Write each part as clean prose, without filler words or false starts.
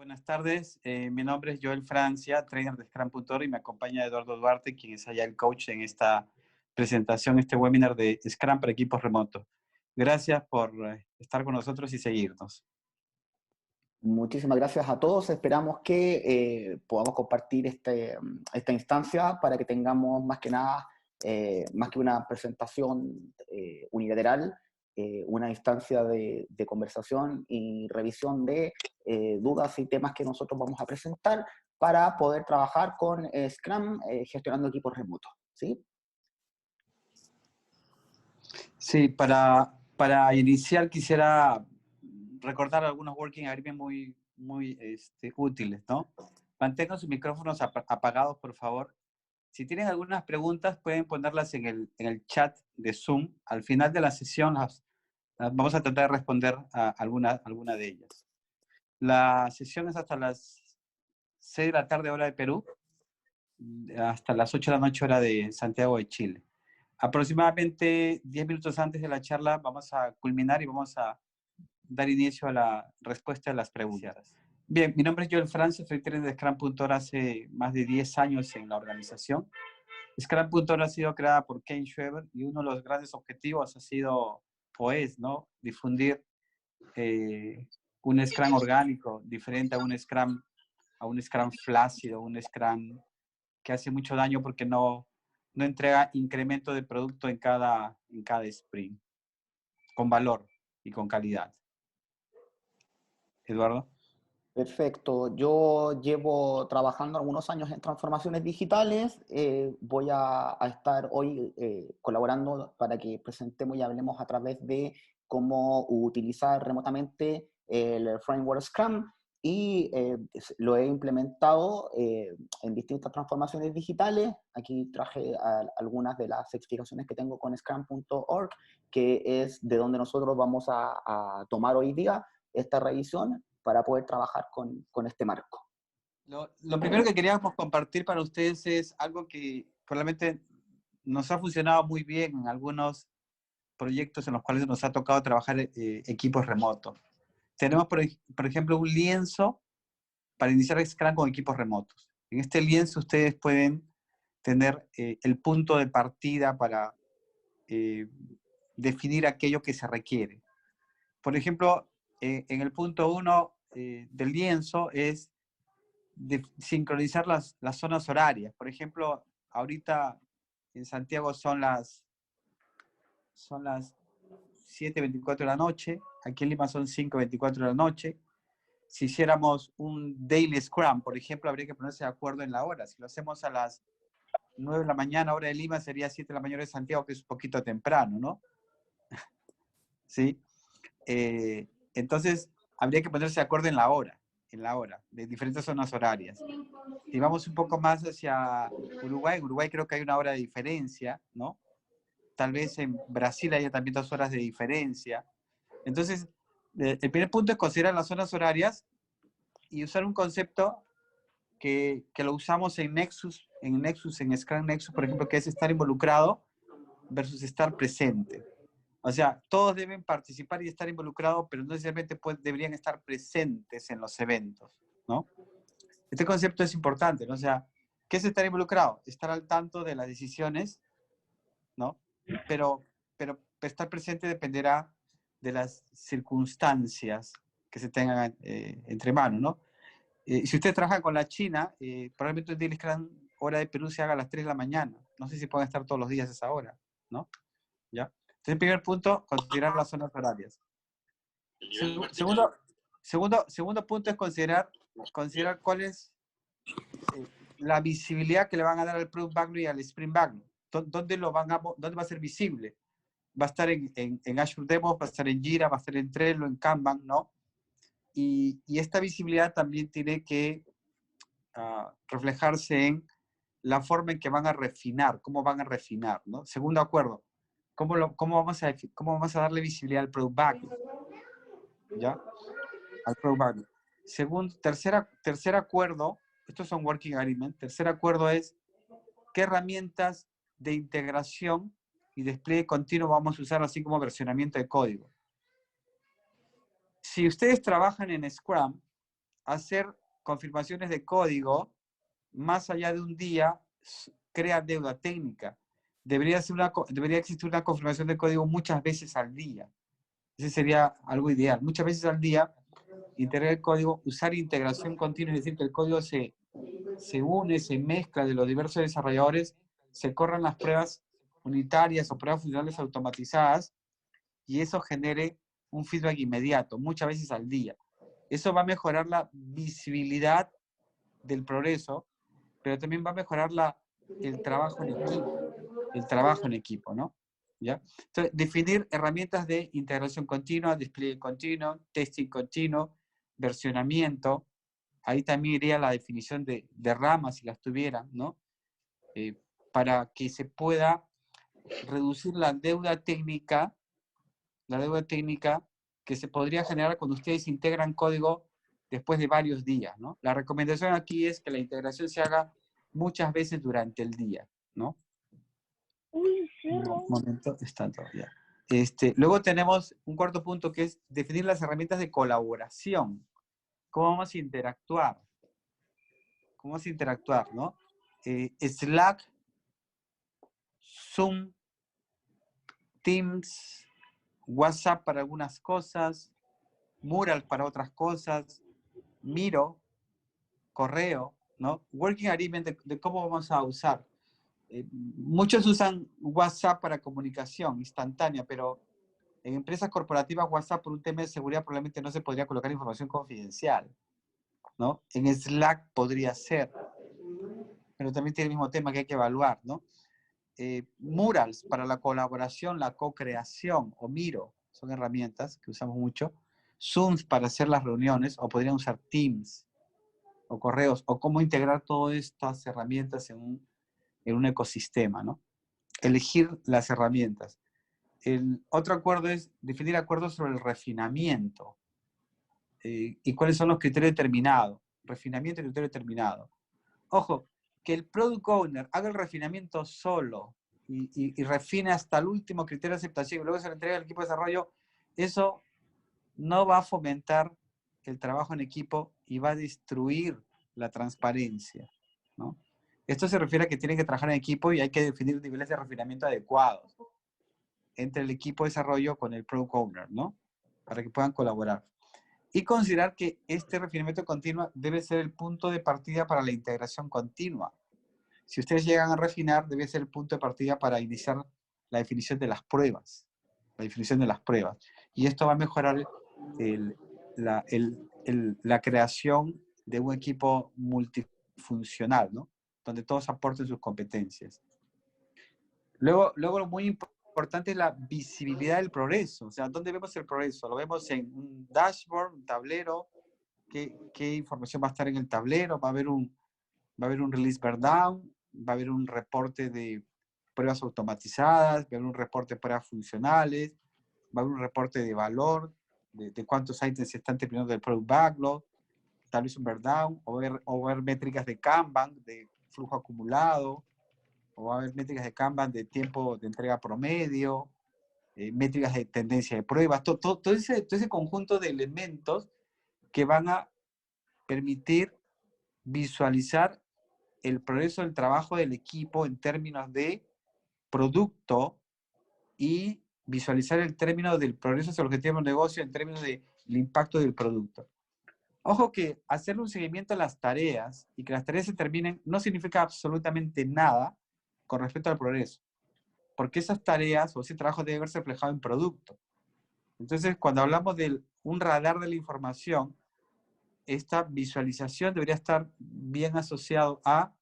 buenas tardes. Mi nombre es Joel Francia, trainer de Scrum.org, y me acompaña Eduardo Duarte, quien es allá el coach en esta presentación, este webinar de Scrum para equipos remotos. Gracias por estar con nosotros y seguirnos. Muchísimas gracias a todos. Esperamos que podamos compartir esta instancia para que tengamos más que nada, más que una presentación unilateral, una instancia de conversación y revisión de dudas y temas que nosotros vamos a presentar para poder trabajar con Scrum gestionando equipos remotos, ¿sí? Sí, para iniciar quisiera recordar algunos working agreements muy útiles, ¿no? Mantengan sus micrófonos apagados, por favor. Si tienen algunas preguntas, pueden ponerlas en el chat de Zoom. Al final de la sesión las vamos a tratar de responder a alguna de ellas. La sesión es hasta las 6 de la tarde, hora de Perú, hasta las 8 de la noche, hora de Santiago de Chile. Aproximadamente 10 minutos antes de la charla vamos a culminar y vamos a dar inicio a la respuesta a las preguntas. Bien, mi nombre es Joel Francia, soy trainer de Scrum.org hace más de 10 años en la organización. Scrum.org ha sido creada por Ken Schwaber y uno de los grandes objetivos ha sido, o es, ¿no?, difundir un Scrum orgánico, diferente a un Scrum flácido, un Scrum que hace mucho daño porque no entrega incremento de producto en cada sprint, con valor y con calidad. Eduardo. Perfecto. Yo llevo trabajando algunos años en transformaciones digitales. Voy a estar hoy colaborando para que presentemos y hablemos a través de cómo utilizar remotamente el framework Scrum y lo he implementado en distintas transformaciones digitales. Aquí traje algunas de las explicaciones que tengo con Scrum.org, que es de donde nosotros vamos a tomar hoy día esta revisión para poder trabajar con este marco. Lo primero que queríamos compartir para ustedes es algo que probablemente nos ha funcionado muy bien en algunos proyectos en los cuales nos ha tocado trabajar equipos remotos. Tenemos, por ejemplo, un lienzo para iniciar Scrum con equipos remotos. En este lienzo ustedes pueden tener el punto de partida para definir aquello que se requiere. Por ejemplo, en el punto 1 del lienzo es sincronizar las zonas horarias. Por ejemplo, ahorita en Santiago son las 7:24 de la noche, aquí en Lima son 5:24 de la noche. Si hiciéramos un daily scrum, por ejemplo, habría que ponerse de acuerdo en la hora. Si lo hacemos a las 9 de la mañana, hora de Lima, sería 7 de la mañana de Santiago, que es un poquito temprano, ¿no? ¿Sí? Entonces, habría que ponerse de acuerdo en la hora, de diferentes zonas horarias. Si vamos un poco más hacia Uruguay, en Uruguay creo que hay una hora de diferencia, ¿no? Tal vez en Brasil haya también 2 horas de diferencia. Entonces, el primer punto es considerar las zonas horarias y usar un concepto que lo usamos en Scrum Nexus, por ejemplo, que es estar involucrado versus estar presente. O sea, todos deben participar y estar involucrados, pero no necesariamente deberían estar presentes en los eventos, ¿no? Este concepto es importante, ¿no? O sea, ¿qué es estar involucrado? Estar al tanto de las decisiones, ¿no? Pero estar presente dependerá de las circunstancias que se tengan entre manos, ¿no? Si usted trabaja con la China, probablemente el Daily Scrum hora de Perú se haga a las 3 de la mañana. No sé si pueden estar todos los días a esa hora, ¿no? ¿Ya? Entonces, el primer punto, considerar las zonas horarias. Segundo punto es considerar cuál es la visibilidad que le van a dar al Product Backlog y al Sprint Backlog. ¿Dónde va a ser visible? Va a estar en Azure DevOps, va a estar en Jira, va a estar en Trello, en Kanban, ¿no? Y esta visibilidad también tiene que reflejarse en la forma en que van a refinar, cómo van a refinar, ¿no? Segundo acuerdo, ¿cómo vamos a darle visibilidad al Product Backlog? ¿Ya? Al Product Backlog. Tercer acuerdo, estos son Working Agreement. Tercer acuerdo es qué herramientas de integración y despliegue continuo vamos a usar, así como versionamiento de código. Si ustedes trabajan en Scrum, hacer confirmaciones de código más allá de un día crea deuda técnica. Debería existir una confirmación de código muchas veces al día. Ese sería algo ideal. Muchas veces al día, integrar el código, usar integración continua, es decir, que el código se une, se mezcla de los diversos desarrolladores, se corran las pruebas unitarias o pruebas funcionales automatizadas y eso genere un feedback inmediato, muchas veces al día. Eso va a mejorar la visibilidad del progreso, pero también va a mejorar el trabajo en equipo, ¿no? ¿Ya? Entonces, definir herramientas de integración continua, despliegue continuo, testing continuo, versionamiento. Ahí también iría la definición de ramas, si las tuvieran, ¿no? Para que se pueda reducir la deuda técnica que se podría generar cuando ustedes integran código después de varios días, ¿no? La recomendación aquí es que la integración se haga muchas veces durante el día, ¿no? Un momento, está todavía. Luego tenemos un cuarto punto que es definir las herramientas de colaboración. ¿Cómo vamos a interactuar? ¿Cómo vamos a interactuar, no? Slack, Zoom, Teams, WhatsApp para algunas cosas, Mural para otras cosas, Miro, correo, ¿no? Working Agreement de cómo vamos a usar. Muchos usan WhatsApp para comunicación instantánea, pero en empresas corporativas WhatsApp por un tema de seguridad probablemente no se podría colocar información confidencial, ¿no? En Slack podría ser, pero también tiene el mismo tema que hay que evaluar, ¿no? Murals para la colaboración, la co-creación, o Miro, son herramientas que usamos mucho. Zooms para hacer las reuniones, o podrían usar Teams, o correos, o cómo integrar todas estas herramientas en un ecosistema, ¿no? Elegir las herramientas. El otro acuerdo es definir acuerdos sobre el refinamiento. ¿Y cuáles son los criterios determinados? Refinamiento y criterio determinado. Ojo, que el product owner haga el refinamiento solo y refine hasta el último criterio de aceptación y luego se lo entrega al equipo de desarrollo, eso no va a fomentar el trabajo en equipo y va a destruir la transparencia, ¿no? Esto se refiere a que tienen que trabajar en equipo y hay que definir niveles de refinamiento adecuados entre el equipo de desarrollo con el product owner, ¿no? Para que puedan colaborar. Y considerar que este refinamiento continuo debe ser el punto de partida para la integración continua. Si ustedes llegan a refinar, debe ser el punto de partida para iniciar la definición de las pruebas. La definición de las pruebas. Y esto va a mejorar la creación de un equipo multifuncional, ¿no? Donde todos aporten sus competencias. Luego lo muy importante es la visibilidad del progreso. O sea, ¿dónde vemos el progreso? Lo vemos en un dashboard, un tablero. ¿Qué información va a estar en el tablero? Va a haber un release burn down, va a haber un reporte de pruebas automatizadas, va a haber un reporte de pruebas funcionales, va a haber un reporte de valor, de cuántos items se están terminando del product backlog, tal vez un burn down, o va a haber métricas de Kanban, de flujo acumulado, o va a haber métricas de Kanban de tiempo de entrega promedio, métricas de tendencia de pruebas, todo ese conjunto de elementos que van a permitir visualizar el progreso del trabajo del equipo en términos de producto y visualizar el término del progreso hacia el objetivo del negocio en términos del impacto del producto. Ojo que hacer un seguimiento a las tareas y que las tareas se terminen no significa absolutamente nada con respecto al progreso, porque esas tareas o ese trabajo debe verse reflejado en producto. Entonces, cuando hablamos de un radar de la información, esta visualización debería estar bien asociado a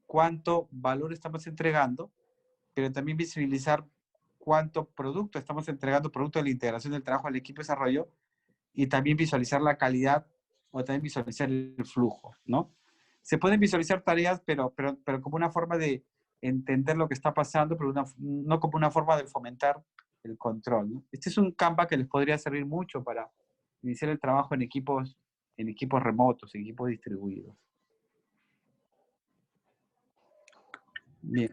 cuánto valor estamos entregando, pero también visibilizar cuánto producto estamos entregando, producto de la integración del trabajo del equipo de desarrollo, y también visualizar la calidad o también visualizar el flujo, ¿no? Se pueden visualizar tareas, pero como una forma de entender lo que está pasando, pero no como una forma de fomentar el control, ¿no? Este es un Canva que les podría servir mucho para iniciar el trabajo en equipos remotos, en equipos distribuidos. Bien,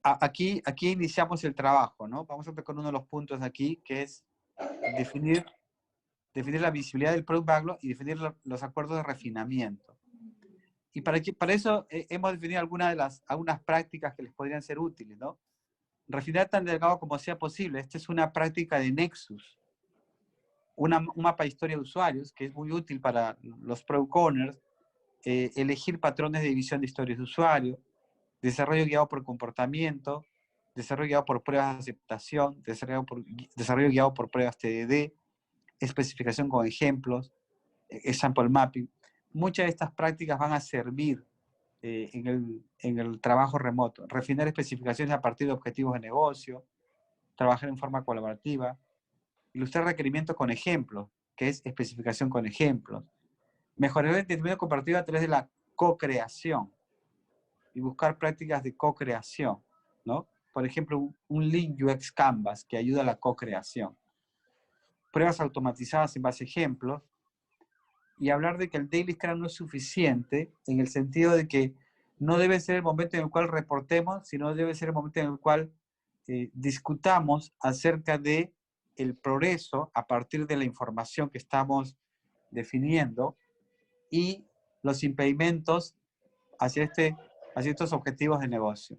aquí iniciamos el trabajo, ¿no? Vamos a tocar uno de los puntos aquí, que es definir definir la visibilidad del Product Backlog y definir los acuerdos de refinamiento. Y para eso hemos definido algunas prácticas que les podrían ser útiles, ¿no? Refinar tan delgado como sea posible. Esta es una práctica de Nexus, un mapa de historia de usuarios que es muy útil para los Product Owners, elegir patrones de división de historias de usuario, desarrollo guiado por comportamiento, desarrollo guiado por pruebas de aceptación, desarrollo guiado por pruebas TDD, especificación con ejemplos, sample mapping. Muchas de estas prácticas van a servir en el trabajo remoto. Refinar especificaciones a partir de objetivos de negocio, trabajar en forma colaborativa, ilustrar requerimientos con ejemplos, que es especificación con ejemplos, mejorar el entendimiento compartido a través de la co-creación y buscar prácticas de co-creación, ¿no? Por ejemplo, un Lean UX Canvas que ayuda a la co-creación. Pruebas automatizadas en base a ejemplos y hablar de que el Daily Scrum no es suficiente en el sentido de que no debe ser el momento en el cual reportemos, sino debe ser el momento en el cual discutamos acerca de el progreso a partir de la información que estamos definiendo y los impedimentos hacia estos objetivos de negocio.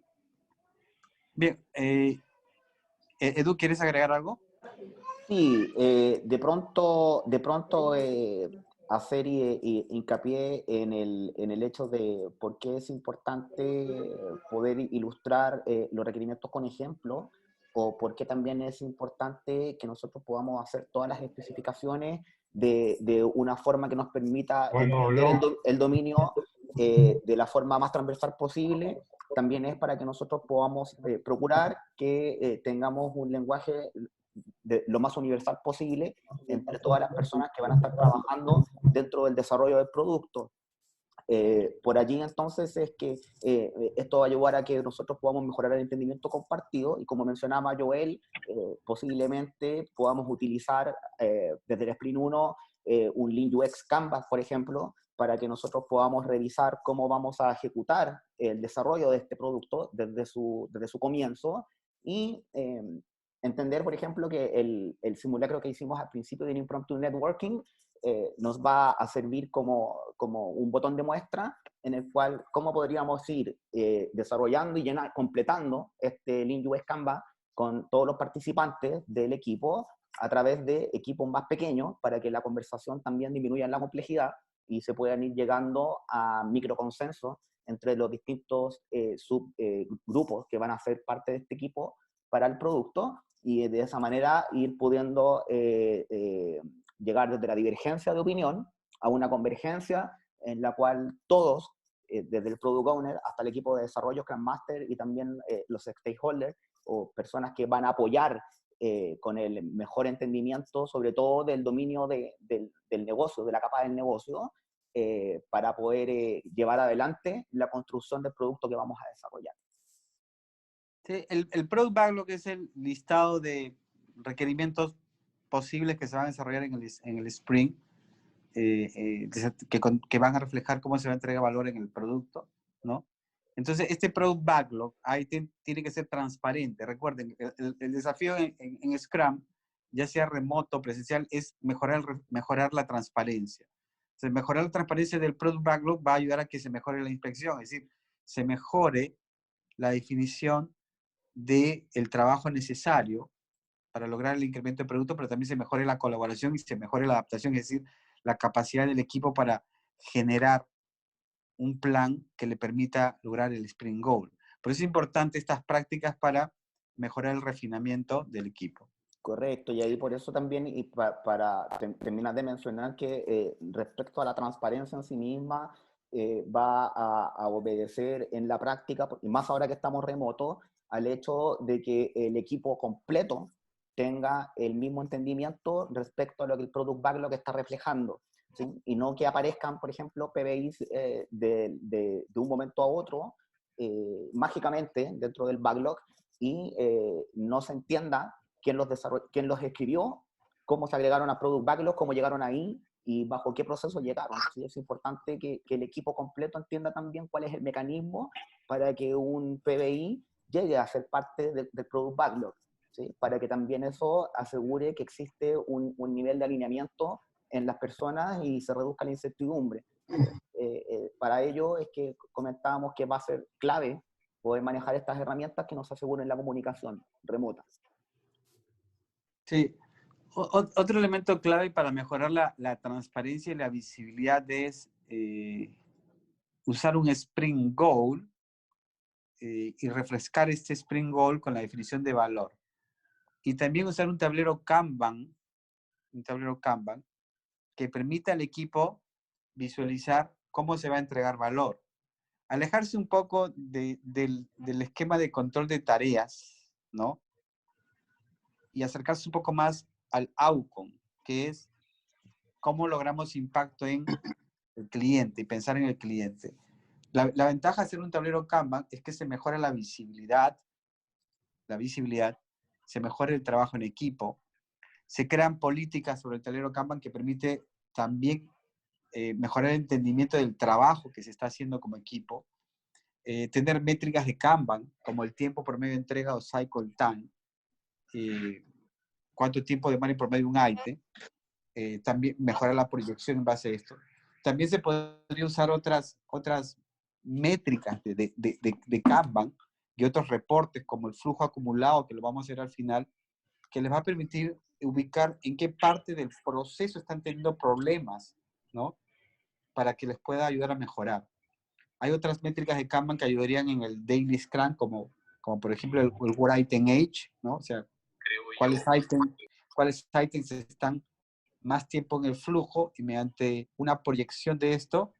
Bien, Edu, ¿quieres agregar algo? Sí, de pronto hacer hincapié en el hecho de por qué es importante poder ilustrar los requerimientos con ejemplo, o por qué también es importante que nosotros podamos hacer todas las especificaciones de una forma que nos permita entender el dominio de la forma más transversal posible. También es para que nosotros podamos procurar que tengamos un lenguaje de lo más universal posible entre todas las personas que van a estar trabajando dentro del desarrollo del producto. Por allí entonces es que esto va a ayudar a que nosotros podamos mejorar el entendimiento compartido y, como mencionaba Joel, posiblemente podamos utilizar desde el Sprint 1 un Lean UX Canvas, por ejemplo, para que nosotros podamos revisar cómo vamos a ejecutar el desarrollo de este producto desde su comienzo y entender, por ejemplo, que el simulacro que hicimos al principio del Impromptu Networking nos va a servir como un botón de muestra en el cual cómo podríamos ir desarrollando y completando este Lean UX Canvas con todos los participantes del equipo a través de equipos más pequeños para que la conversación también disminuya en la complejidad y se puedan ir llegando a microconsensos entre los distintos subgrupos que van a ser parte de este equipo para el producto, y de esa manera ir pudiendo llegar desde la divergencia de opinión a una convergencia en la cual todos, desde el Product Owner hasta el equipo de desarrollo, Scrum Master y también los stakeholders o personas que van a apoyar con el mejor entendimiento, sobre todo del dominio del negocio, de la capa del negocio, para poder llevar adelante la construcción del producto que vamos a desarrollar. Sí, el Product Backlog es el listado de requerimientos posibles que se van a desarrollar en el Sprint, que van a reflejar cómo se va a entregar valor en el producto, ¿no? Entonces, este Product Backlog ahí tiene que ser transparente. Recuerden, el desafío en Scrum, ya sea remoto o presencial, es mejorar la transparencia. Entonces, mejorar la transparencia del Product Backlog va a ayudar a que se mejore la inspección, es decir, se mejore la definición del trabajo necesario para lograr el incremento de producto, pero también se mejore la colaboración y se mejore la adaptación, es decir, la capacidad del equipo para generar un plan que le permita lograr el Sprint Goal. Por eso es importante estas prácticas para mejorar el refinamiento del equipo. Correcto, y ahí por eso también, y para terminar de mencionar que respecto a la transparencia en sí misma, va a obedecer en la práctica, y más ahora que estamos remotos, al hecho de que el equipo completo tenga el mismo entendimiento respecto a lo que el Product Backlog está reflejando, ¿sí? Y no que aparezcan, por ejemplo, PBIs de un momento a otro, mágicamente dentro del backlog, y no se entienda quién los escribió, cómo se agregaron a Product Backlog, cómo llegaron ahí y bajo qué proceso llegaron. ¿Sí? Es importante que el equipo completo entienda también cuál es el mecanismo para que un PBI llegue a ser parte del Product Backlog, ¿sí? Para que también eso asegure que existe un nivel de alineamiento en las personas y se reduzca la incertidumbre. Para ello es que comentábamos que va a ser clave poder manejar estas herramientas que nos aseguren la comunicación remota. Sí. Otro elemento clave para mejorar la transparencia y la visibilidad es usar un Sprint Goal y refrescar este Sprint Goal con la definición de valor. Y también usar un tablero Kanban que permita al equipo visualizar cómo se va a entregar valor. Alejarse un poco del esquema de control de tareas, ¿no? Y acercarse un poco más al outcome, que es cómo logramos impacto en el cliente y pensar en el cliente. La ventaja de hacer un tablero Kanban es que se mejora la visibilidad, se mejora el trabajo en equipo, se crean políticas sobre el tablero Kanban que permite también mejorar el entendimiento del trabajo que se está haciendo como equipo, tener métricas de Kanban, como el tiempo promedio de entrega o cycle time, cuánto tiempo demora por medio de un ítem, también mejorar la proyección en base a esto. También se podría usar otras métricas de Kanban y otros reportes como el flujo acumulado, que lo vamos a ver al final, que les va a permitir ubicar en qué parte del proceso están teniendo problemas, ¿no? Para que les pueda ayudar a mejorar. Hay otras métricas de Kanban que ayudarían en el Daily Scrum, como por ejemplo el Word Item Age, ¿no? O sea, cuáles items están más tiempo en el flujo y mediante una proyección de esto,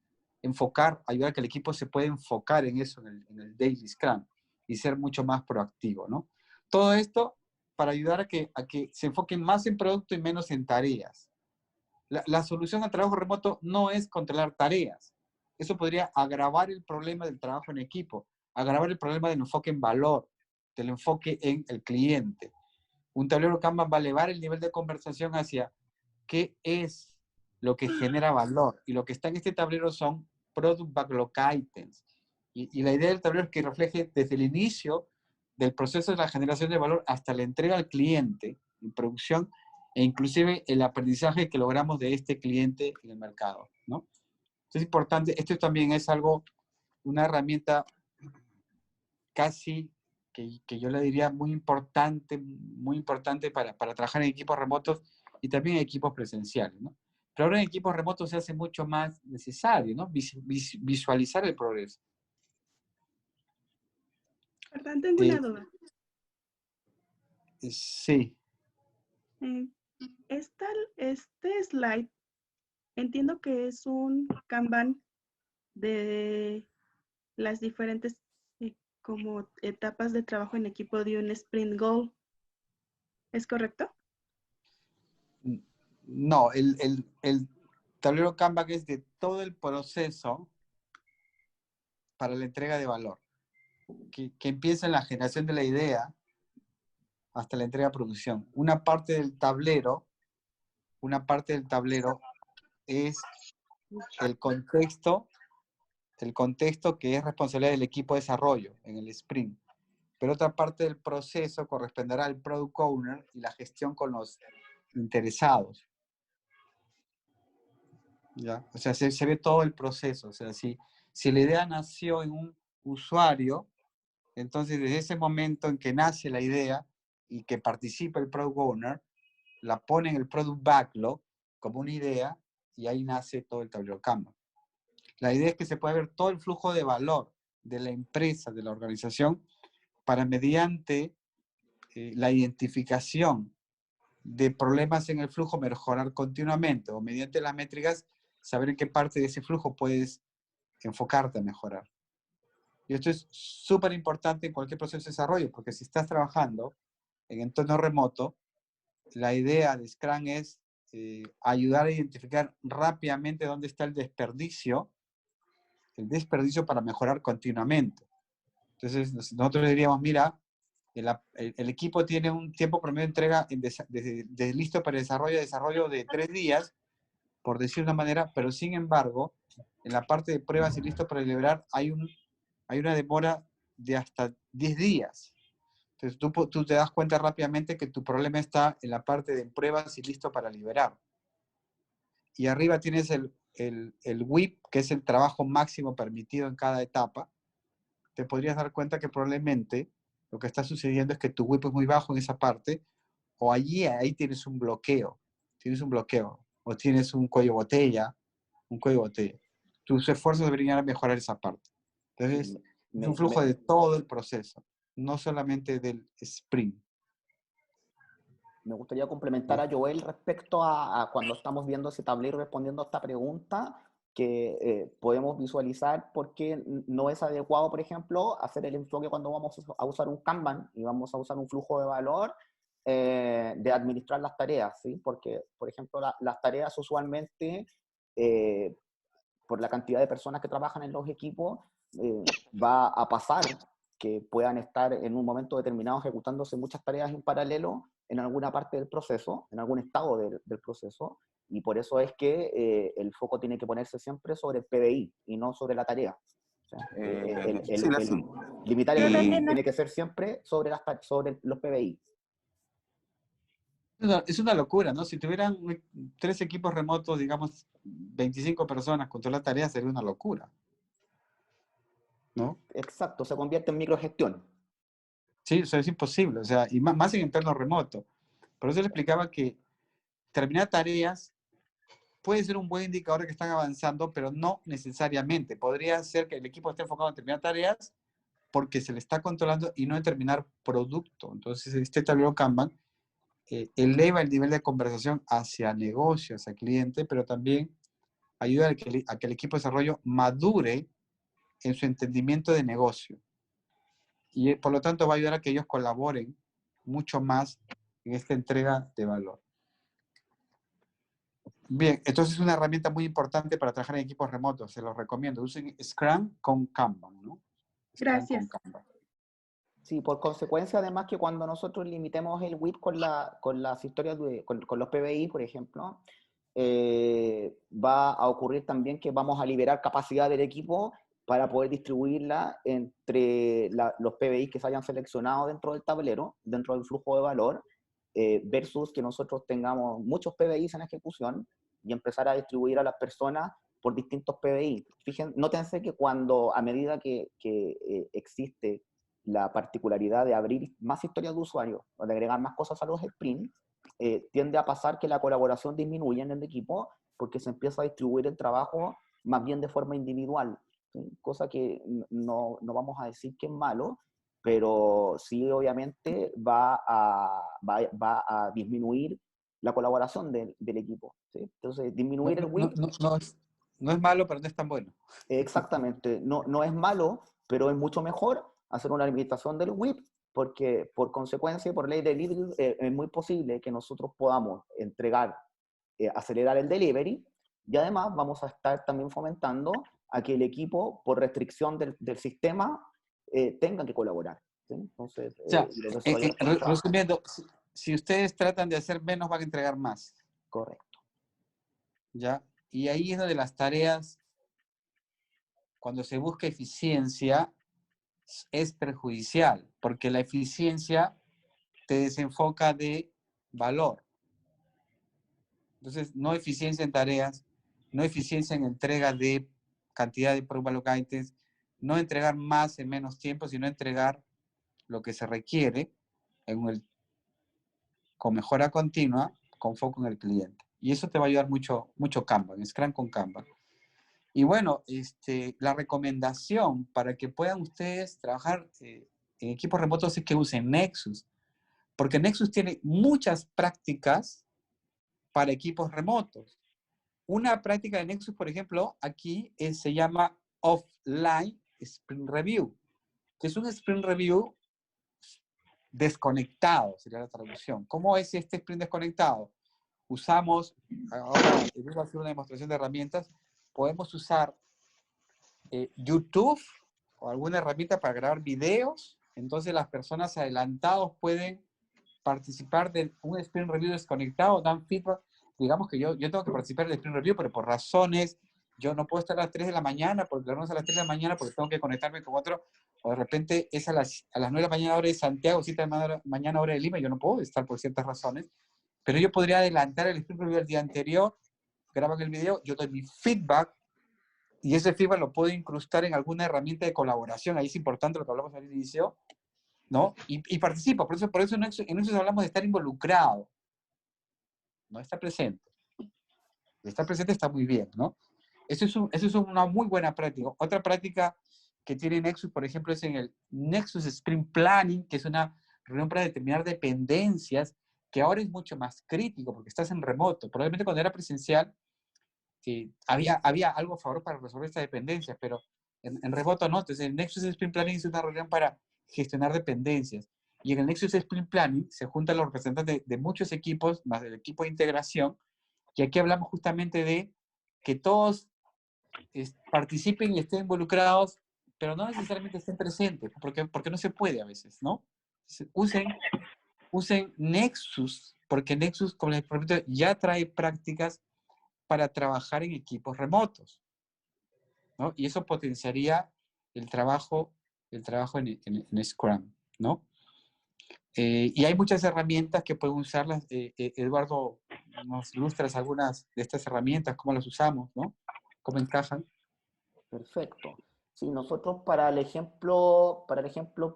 ayudar a que el equipo se pueda enfocar en eso, en el Daily Scrum y ser mucho más proactivo, ¿no? Todo esto para ayudar a que se enfoquen más en producto y menos en tareas. La solución al trabajo remoto no es controlar tareas. Eso podría agravar el problema del trabajo en equipo, agravar el problema del enfoque en valor, del enfoque en el cliente. Un tablero Kanban va a elevar el nivel de conversación hacia qué es lo que genera valor. Y lo que está en este tablero son Product Backlog Items. Y la idea del tablero es que refleje desde el inicio del proceso de la generación de valor hasta la entrega al cliente en producción e inclusive el aprendizaje que logramos de este cliente en el mercado, ¿no? Entonces es importante, esto también es algo, una herramienta casi que yo le diría muy importante para trabajar en equipos remotos y también en equipos presenciales, ¿no? Pero ahora en equipos remotos se hace mucho más necesario, ¿no? Visualizar el progreso. Perdón, tengo una duda. Sí. Este slide, entiendo que es un Kanban de las diferentes como etapas de trabajo en equipo de un sprint goal. ¿Es correcto? No, el tablero Kanban es de todo el proceso para la entrega de valor, que empieza en la generación de la idea hasta la entrega a producción. Una parte del tablero es el contexto que es responsabilidad del equipo de desarrollo en el sprint. Pero otra parte del proceso corresponderá al product owner y la gestión con los interesados. ¿Ya? O sea, se ve todo el proceso. O sea, si la idea nació en un usuario, entonces desde ese momento en que nace la idea y que participa el product owner, la pone en el product backlog como una idea y ahí nace todo el tablero Kanban. La idea es que se pueda ver todo el flujo de valor de la empresa, de la organización, para mediante la identificación de problemas en el flujo mejorar continuamente o mediante las métricas saber en qué parte de ese flujo puedes enfocarte a mejorar. Y esto es súper importante en cualquier proceso de desarrollo, porque si estás trabajando en entorno remoto, la idea de Scrum es ayudar a identificar rápidamente dónde está el desperdicio para mejorar continuamente. Entonces, nosotros diríamos, mira, el equipo tiene un tiempo promedio de entrega de listo para desarrollo de 3 días, por decir una manera, pero sin embargo, en la parte de pruebas y listo para liberar hay una demora de hasta 10 días. Entonces, tú te das cuenta rápidamente que tu problema está en la parte de pruebas y listo para liberar. y arriba tienes el WIP, que es el trabajo máximo permitido en cada etapa, te podrías dar cuenta que probablemente lo que está sucediendo es que tu WIP es muy bajo en esa parte, o ahí tienes un bloqueo, o tienes un cuello botella, Tus esfuerzos deberían mejorar esa parte. Entonces, es un flujo de todo el proceso, no solamente del sprint. Me gustaría complementar a Joel respecto a cuando estamos viendo ese tablero respondiendo a esta pregunta, que podemos visualizar por qué no es adecuado, por ejemplo, hacer el enfoque cuando vamos a usar un Kanban y vamos a usar un flujo de valor de administrar las tareas, ¿sí? Porque, por ejemplo, las tareas usualmente, por la cantidad de personas que trabajan en los equipos, va a pasar que puedan estar en un momento determinado ejecutándose muchas tareas en paralelo en alguna parte del proceso, en algún estado del proceso, y por eso es que el foco tiene que ponerse siempre sobre el PBI y no sobre la tarea. O sea, limitar el análisis tiene que ser siempre sobre los PBI. Es una locura, ¿no? Si tuvieran 3 equipos remotos, digamos, 25 personas con toda la tarea, sería una locura, ¿no? Exacto, se convierte en microgestión. Sí, eso es imposible, o sea, y más en entorno remoto. Por eso le explicaba que terminar tareas puede ser un buen indicador de que están avanzando, pero no necesariamente. Podría ser que el equipo esté enfocado en terminar tareas porque se le está controlando y no en terminar producto. Entonces, este tablero Kanban eleva el nivel de conversación hacia negocio, hacia cliente, pero también ayuda a que el equipo de desarrollo madure en su entendimiento de negocio. Y por lo tanto va a ayudar a que ellos colaboren mucho más en esta entrega de valor. Bien, entonces es una herramienta muy importante para trabajar en equipos remotos, se los recomiendo. Usen Scrum con Kanban, ¿no? Gracias. Scrum con Kanban. Sí, por consecuencia, además que cuando nosotros limitemos el WIP con las historias, con los PBI, por ejemplo, va a ocurrir también que vamos a liberar capacidad del equipo para poder distribuirla entre los PBI que se hayan seleccionado dentro del tablero, dentro del flujo de valor, versus que nosotros tengamos muchos PBIs en ejecución y empezar a distribuir a las personas por distintos PBI. Fíjense, nótense que a medida que existe la particularidad de abrir más historias de usuario o de agregar más cosas a los sprints, tiende a pasar que la colaboración disminuye en el equipo porque se empieza a distribuir el trabajo más bien de forma individual, ¿sí? Cosa que no vamos a decir que es malo, pero sí obviamente va a disminuir la colaboración del equipo, ¿sí? Entonces, disminuir el WIP... No es malo, pero no es tan bueno. Exactamente, no es malo, pero es mucho mejor hacer una limitación del WIP, porque por consecuencia y por ley de delivery es muy posible que nosotros podamos entregar, acelerar el delivery, y además vamos a estar también fomentando a que el equipo, por restricción del sistema, tenga que colaborar, ¿sí? Entonces, O sea, los resumiendo, si ustedes tratan de hacer menos, van a entregar más. Correcto. ¿Ya? Y ahí es donde las tareas, cuando se busca eficiencia, es perjudicial, porque la eficiencia te desenfoca de valor. Entonces, no eficiencia en tareas, no eficiencia en entrega de cantidad de product items, no entregar más en menos tiempo, sino entregar lo que se requiere con mejora continua, con foco en el cliente. Y eso te va a ayudar mucho, mucho Kanban, Scrum con Kanban. Y bueno, la recomendación para que puedan ustedes trabajar en equipos remotos es que usen Nexus, porque Nexus tiene muchas prácticas para equipos remotos. Una práctica de Nexus, por ejemplo, aquí se llama Offline Sprint Review, que es un Sprint Review desconectado, sería la traducción. ¿Cómo es este sprint desconectado? Usamos, ahora voy a hacer una demostración de herramientas, podemos usar YouTube o alguna herramienta para grabar videos, entonces las personas adelantados pueden participar de un sprint review desconectado, dan feedback. Digamos que yo tengo que participar del sprint review, pero por razones, yo no puedo estar a las 3 de la mañana, porque a las 3 de la mañana, porque tengo que conectarme con otro, o de repente es a las 9 de la mañana hora de Santiago, 7 de la mañana hora de Lima, yo no puedo estar por ciertas razones, pero yo podría adelantar el sprint review del día anterior graban el video, yo doy mi feedback, y ese feedback lo puedo incrustar en alguna herramienta de colaboración. Ahí es importante lo que hablamos al inicio, ¿no? Y participo. Por eso en eso hablamos de estar involucrado, no estar presente. Estar presente está muy bien, ¿no? Eso es una muy buena práctica. Otra práctica que tiene Nexus, por ejemplo, es en el Nexus Sprint Planning, que es una reunión para determinar dependencias, que ahora es mucho más crítico porque estás en remoto. Probablemente cuando era presencial, había algo a favor para resolver estas dependencias, pero en remoto no. Entonces, el Nexus Sprint Planning es una reunión para gestionar dependencias. Y en el Nexus Sprint Planning se juntan los representantes de muchos equipos, más del equipo de integración, y aquí hablamos justamente de que todos participen y estén involucrados, pero no necesariamente estén presentes, porque no se puede a veces, ¿no? Usen Nexus, porque Nexus, como les repito, ya trae prácticas para trabajar en equipos remotos, ¿no? Y eso potenciaría el trabajo en Scrum, ¿no? Y hay muchas herramientas que pueden usarlas. Eduardo, nos ilustras algunas de estas herramientas, cómo las usamos, ¿no? ¿Cómo encajan? Perfecto. Sí, nosotros para el ejemplo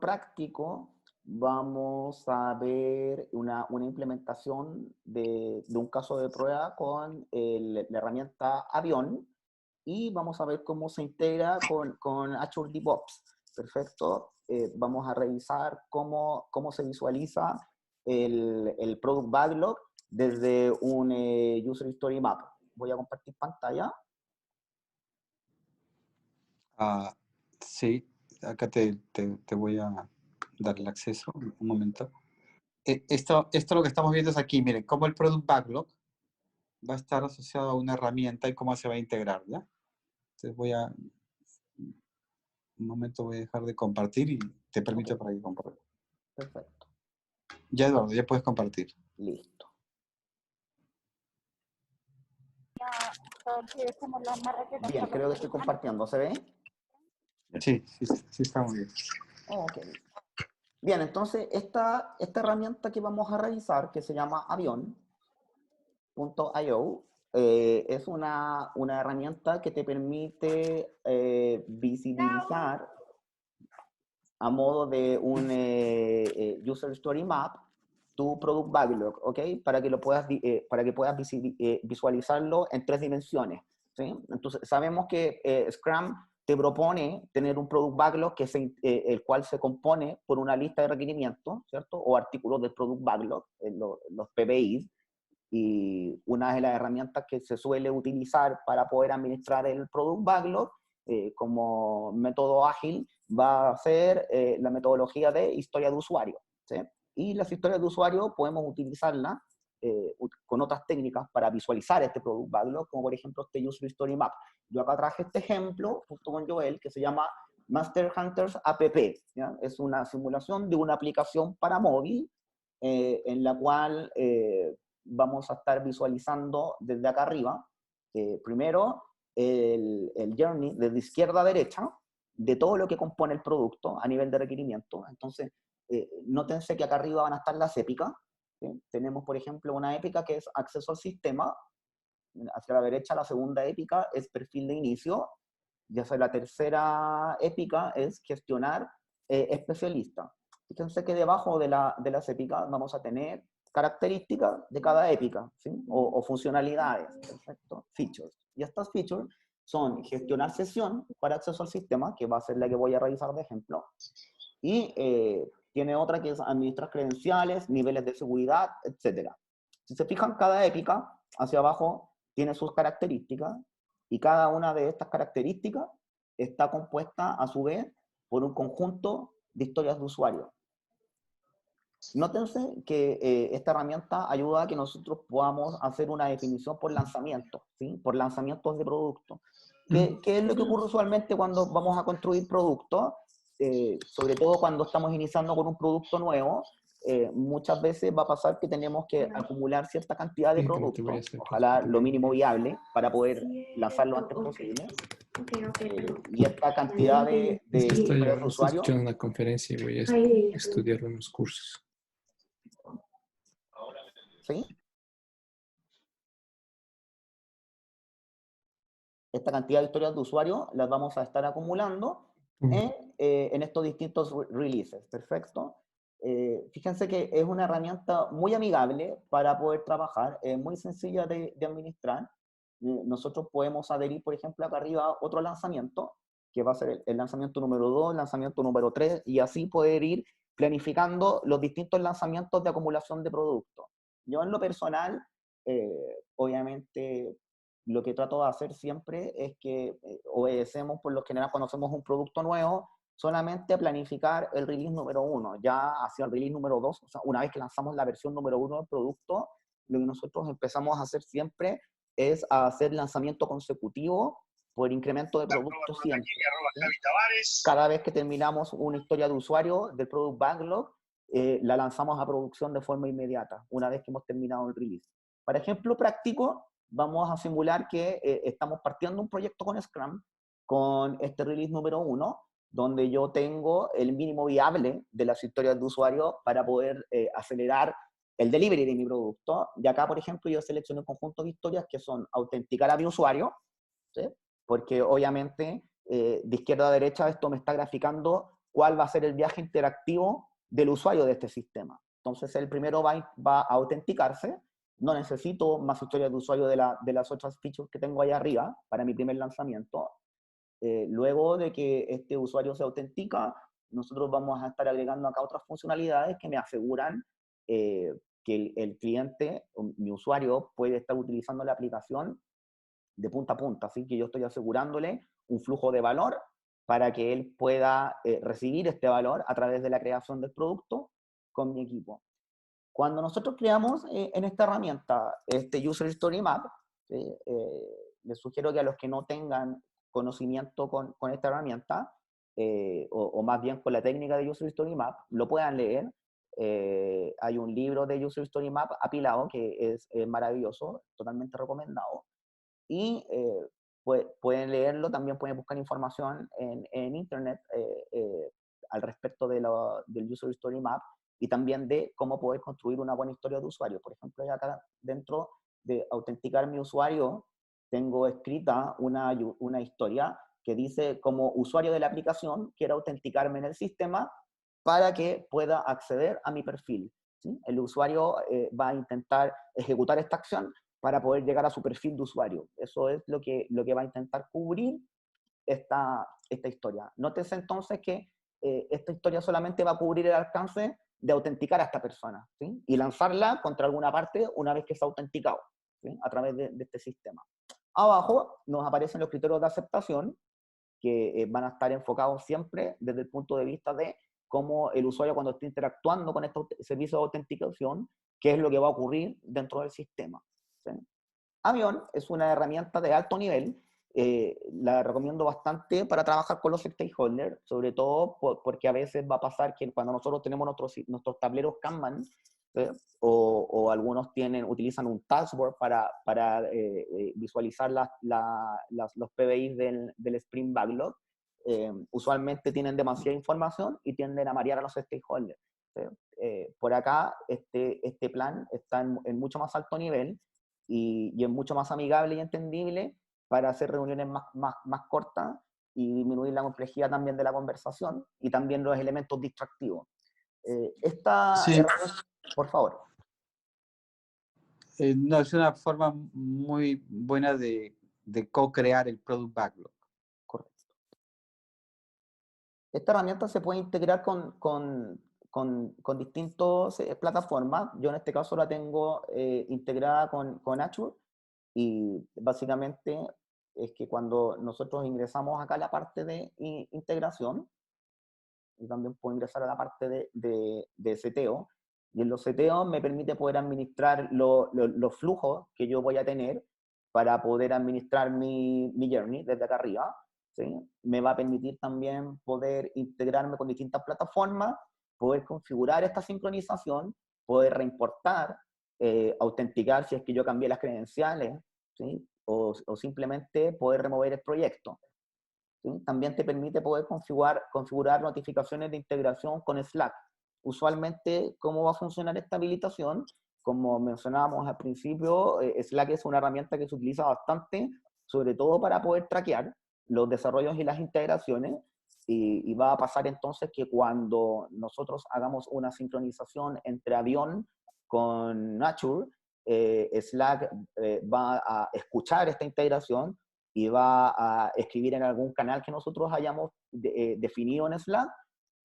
práctico vamos a ver una implementación de un caso de prueba con la herramienta Avión y vamos a ver cómo se integra con Azure DevOps. Perfecto. Vamos a revisar cómo se visualiza el Product Backlog desde un User Story Map. Voy a compartir pantalla. Sí, acá te voy a dar el acceso, un momento. Esto lo que estamos viendo es aquí, miren, cómo el Product Backlog va a estar asociado a una herramienta y cómo se va a integrar, ¿ya? Entonces un momento voy a dejar de compartir y te permito para que compartas. Perfecto. Ya, Eduardo, ya puedes compartir. Listo. Bien, creo que estoy compartiendo. ¿Se ve? Sí, está muy bien. Ok. Bien, entonces esta herramienta que vamos a revisar, que se llama Avion.io, es una herramienta que te permite visibilizar a modo de un User Story Map tu Product Backlog, ¿ok? Para que puedas visualizarlo en 3 dimensiones, ¿sí? Entonces, sabemos que Scrum te propone tener un Product Backlog el cual se compone por una lista de requerimientos, ¿cierto? O artículos del Product Backlog, los PBIs, y una de las herramientas que se suele utilizar para poder administrar el Product Backlog como método ágil va a ser la metodología de historia de usuario, ¿sí? Y las historias de usuario podemos utilizarlas con otras técnicas para visualizar este Product Backlog, como por ejemplo este User Story Map. Yo acá traje este ejemplo, junto con Joel, que se llama Master Hunters App, ¿ya? Es una simulación de una aplicación para móvil en la cual vamos a estar visualizando desde acá arriba, primero el journey desde izquierda a derecha, de todo lo que compone el producto a nivel de requerimiento. Entonces, nótense que acá arriba van a estar las épicas. ¿Sí? Tenemos, por ejemplo, una épica que es acceso al sistema. Hacia la derecha, la segunda épica es perfil de inicio. Y hacia la tercera épica es gestionar especialista. Fíjense que debajo de las épicas vamos a tener características de cada épica, ¿sí? O funcionalidades, perfecto, features. Y estas features son gestionar sesión para acceso al sistema, que va a ser la que voy a revisar de ejemplo, y tiene otra que es administrar credenciales, niveles de seguridad, etc. Si se fijan, cada épica hacia abajo tiene sus características, y cada una de estas características está compuesta a su vez por un conjunto de historias de usuario. Nótense que esta herramienta ayuda a que nosotros podamos hacer una definición por lanzamiento, ¿sí? Por lanzamientos de productos. ¿Qué es lo que ocurre usualmente cuando vamos a construir productos? Sobre todo cuando estamos iniciando con un producto nuevo, muchas veces va a pasar que tenemos que acumular cierta cantidad de productos, ojalá lo mínimo viable, para poder lanzarlo lo antes posible. Y esta cantidad de usuarios. Estoy escuchando una conferencia y voy a estudiar unos cursos. ¿Sí? esta cantidad de historias de usuario las vamos a estar acumulando en estos distintos releases. Perfecto. Fíjense que es una herramienta muy amigable para poder trabajar, muy sencilla de administrar. Nosotros podemos adherir, por ejemplo, acá arriba otro lanzamiento, que va a ser el lanzamiento número 2, el lanzamiento número 3, y así poder ir planificando los distintos lanzamientos de acumulación de productos. Yo en lo personal, obviamente, lo que trato de hacer siempre es que obedecemos, por lo general, cuando hacemos un producto nuevo, solamente planificar el release número 1, ya hacia el release número 2, o sea, una vez que lanzamos la versión número 1 del producto, lo que nosotros empezamos a hacer siempre es a hacer lanzamiento consecutivo por incremento de productos siempre. ¿Sí? Cada vez que terminamos una historia de usuario del Product Backlog, la lanzamos a producción de forma inmediata, una vez que hemos terminado el release. Para ejemplo práctico, vamos a simular que estamos partiendo un proyecto con Scrum, con este release número 1, donde yo tengo el mínimo viable de las historias de usuario para poder acelerar el delivery de mi producto. Y acá, por ejemplo, yo seleccioné un conjunto de historias que son autenticar a mi usuario, ¿sí? Porque obviamente de izquierda a derecha esto me está graficando cuál va a ser el viaje interactivo del usuario de este sistema. Entonces el primero va a autenticarse, no necesito más historias de usuario de las otras features que tengo ahí arriba para mi primer lanzamiento. Luego de que este usuario se autentica, nosotros vamos a estar agregando acá otras funcionalidades que me aseguran que el cliente, mi usuario, puede estar utilizando la aplicación de punta a punta, así que yo estoy asegurándole un flujo de valor para que él pueda recibir este valor a través de la creación del producto con mi equipo. Cuando nosotros creamos en esta herramienta este User Story Map, les sugiero que a los que no tengan conocimiento con esta herramienta, o más bien con la técnica de User Story Map, lo puedan leer. Hay un libro de User Story Map apilado que es maravilloso, totalmente recomendado. Y pueden leerlo, también pueden buscar información en internet al respecto del User Story Map y también de cómo poder construir una buena historia de usuario. Por ejemplo, acá dentro de autenticar mi usuario, tengo escrita una historia que dice: como usuario de la aplicación, quiero autenticarme en el sistema para que pueda acceder a mi perfil. ¿Sí? El usuario va a intentar ejecutar esta acción para poder llegar a su perfil de usuario. Eso es lo que va a intentar cubrir esta historia. Nótese entonces que esta historia solamente va a cubrir el alcance de autenticar a esta persona, ¿sí? Y lanzarla contra alguna parte una vez que se ha autenticado, ¿sí? A través de este sistema. Abajo nos aparecen los criterios de aceptación que van a estar enfocados siempre desde el punto de vista de cómo el usuario, cuando esté interactuando con este servicio de autenticación, qué es lo que va a ocurrir dentro del sistema. ¿Sí? Avion es una herramienta de alto nivel, la recomiendo bastante para trabajar con los stakeholders, sobre todo porque a veces va a pasar que cuando nosotros tenemos nuestros tableros Kanban, o algunos utilizan un taskboard para visualizar los PBIs del Sprint Backlog, usualmente tienen demasiada información y tienden a marear a los stakeholders. Por acá, este plan está en mucho más alto nivel y es mucho más amigable y entendible para hacer reuniones más cortas y disminuir la complejidad también de la conversación y también los elementos distractivos. Sí. Por favor. No, es una forma muy buena de co-crear el Product Backlog. Correcto. Esta herramienta se puede integrar con distintas plataformas. Yo en este caso la tengo integrada con Azure, y básicamente es que cuando nosotros ingresamos acá a la parte de integración, y también puedo ingresar a la parte de seteo, y en los seteos me permite poder administrar los flujos que yo voy a tener para poder administrar mi journey desde acá arriba. ¿Sí? Me va a permitir también poder integrarme con distintas plataformas, poder configurar esta sincronización, poder reimportar, autenticar si es que yo cambié las credenciales, ¿sí? O simplemente poder remover el proyecto. ¿Sí? También te permite poder configurar notificaciones de integración con Slack. Usualmente, ¿cómo va a funcionar esta habilitación? Como mencionábamos al principio, Slack es una herramienta que se utiliza bastante, sobre todo para poder traquear los desarrollos y las integraciones, y va a pasar entonces que cuando nosotros hagamos una sincronización entre Avión con Nature, Slack va a escuchar esta integración y va a escribir en algún canal que nosotros hayamos definido en Slack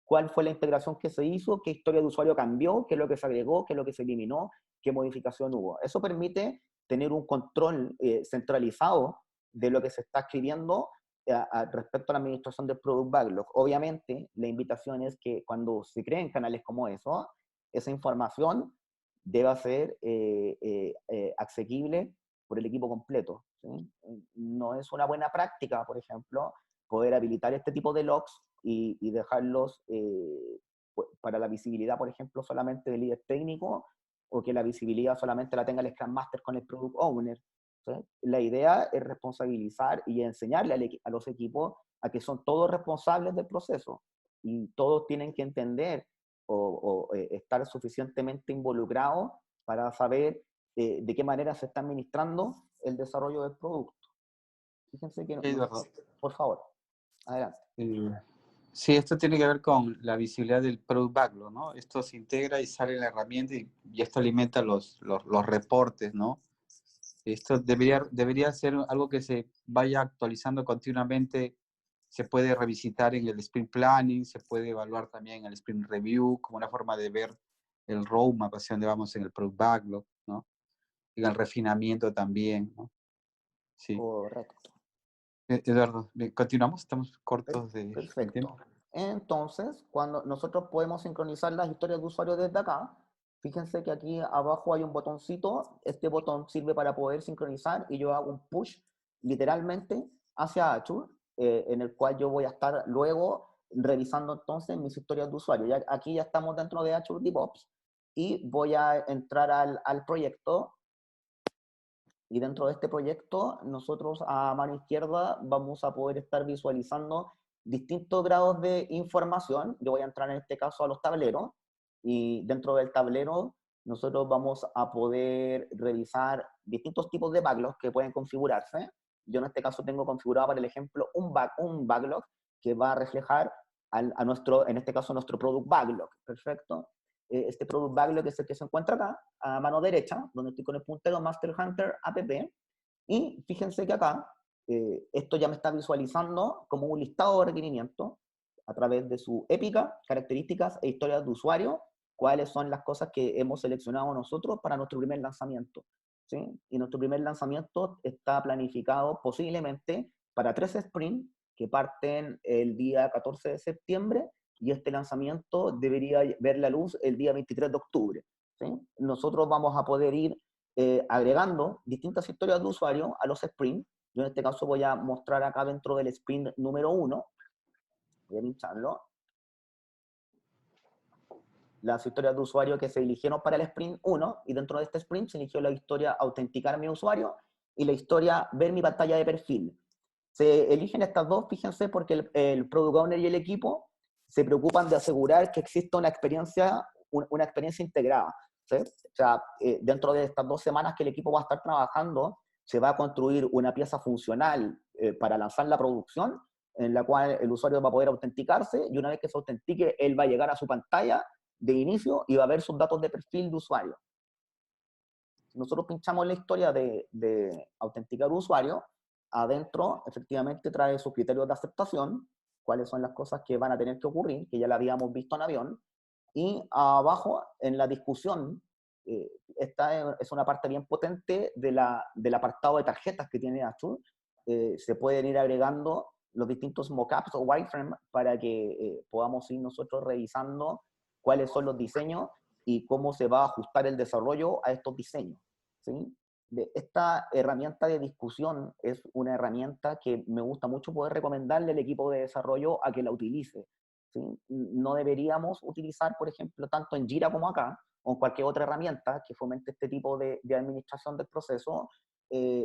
cuál fue la integración que se hizo, qué historia de usuario cambió, qué es lo que se agregó, qué es lo que se eliminó, qué modificación hubo. Eso permite tener un control centralizado de lo que se está escribiendo respecto a la administración del Product Backlog. Obviamente, la invitación es que cuando se creen canales como eso, esa información deba ser asequible por el equipo completo, ¿sí? No es una buena práctica, por ejemplo, poder habilitar este tipo de logs y dejarlos para la visibilidad, por ejemplo, solamente del líder técnico, o que la visibilidad solamente la tenga el Scrum Master con el Product Owner. ¿Sí? La idea es responsabilizar y enseñarle a los equipos a que son todos responsables del proceso, y todos tienen que entender o estar suficientemente involucrados para saber de qué manera se está administrando el desarrollo del producto. Fíjense que, Eduardo. por favor, adelante. Sí, esto tiene que ver con la visibilidad del Product Backlog, ¿no? Esto se integra y sale en la herramienta y esto alimenta los reportes, ¿no? Esto debería ser algo que se vaya actualizando continuamente. Se puede revisitar en el Sprint Planning, se puede evaluar también en el Sprint Review, como una forma de ver el roadmap hacia dónde vamos en el Product Backlog, ¿no? En el refinamiento también, ¿no? Sí. Correcto. Eduardo, continuamos, estamos cortos de tiempo. Perfecto. Entonces, cuando nosotros podemos sincronizar las historias de usuario desde acá, fíjense que aquí abajo hay un botoncito. Este botón sirve para poder sincronizar, y yo hago un push literalmente hacia Azure, en el cual yo voy a estar luego revisando entonces mis historias de usuario. Aquí ya estamos dentro de Azure DevOps, y voy a entrar al proyecto. Y dentro de este proyecto, nosotros a mano izquierda vamos a poder estar visualizando distintos grados de información. Yo voy a entrar en este caso a los tableros, y dentro del tablero nosotros vamos a poder revisar distintos tipos de backlogs que pueden configurarse. Yo en este caso tengo configurado, para el ejemplo, un backlog que va a reflejar a nuestro, en este caso, nuestro product backlog. Perfecto. Este Product Backlog es el que se encuentra acá, a mano derecha, donde estoy con el puntero Master Hunter app, y fíjense que acá, esto ya me está visualizando como un listado de requerimientos a través de su épica, características e historias de usuario, cuáles son las cosas que hemos seleccionado nosotros para nuestro primer lanzamiento, ¿sí? Y nuestro primer lanzamiento está planificado posiblemente para 3 sprints que parten el día 14 de septiembre, y este lanzamiento debería ver la luz el día 23 de octubre. ¿Sí? Nosotros vamos a poder ir agregando distintas historias de usuario a los sprints. Yo en este caso voy a mostrar acá dentro del sprint número 1, voy a pincharlo, las historias de usuario que se eligieron para el sprint 1, y dentro de este sprint se eligió la historia autenticar a mi usuario y la historia ver mi pantalla de perfil. Se eligen estas dos, fíjense, porque el Product Owner y el equipo se preocupan de asegurar que exista una experiencia integrada, ¿sí? O sea, dentro de estas 2 semanas que el equipo va a estar trabajando, se va a construir una pieza funcional para lanzar la producción, en la cual el usuario va a poder autenticarse, y una vez que se autentique, él va a llegar a su pantalla de inicio y va a ver sus datos de perfil de usuario. Si nosotros pinchamos la historia de autenticar usuario, adentro efectivamente trae sus criterios de aceptación, cuáles son las cosas que van a tener que ocurrir, que ya la habíamos visto en Avión, y abajo en la discusión, esta es una parte bien potente del apartado de tarjetas que tiene Azure. Se pueden ir agregando los distintos mockups o wireframes para que podamos ir nosotros revisando cuáles son los diseños y cómo se va a ajustar el desarrollo a estos diseños, ¿sí? Esta herramienta de discusión es una herramienta que me gusta mucho poder recomendarle al equipo de desarrollo a que la utilice, ¿sí? No deberíamos utilizar, por ejemplo, tanto en Jira como acá, o en cualquier otra herramienta que fomente este tipo de administración del proceso,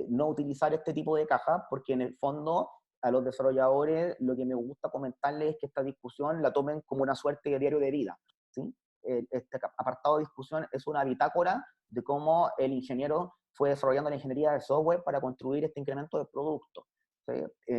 no utilizar este tipo de cajas, porque en el fondo a los desarrolladores lo que me gusta comentarles es que esta discusión la tomen como una suerte de diario de vida, ¿sí? Este apartado de discusión es una bitácora de cómo el ingeniero fue desarrollando la ingeniería de software para construir este incremento de producto. ¿Sí?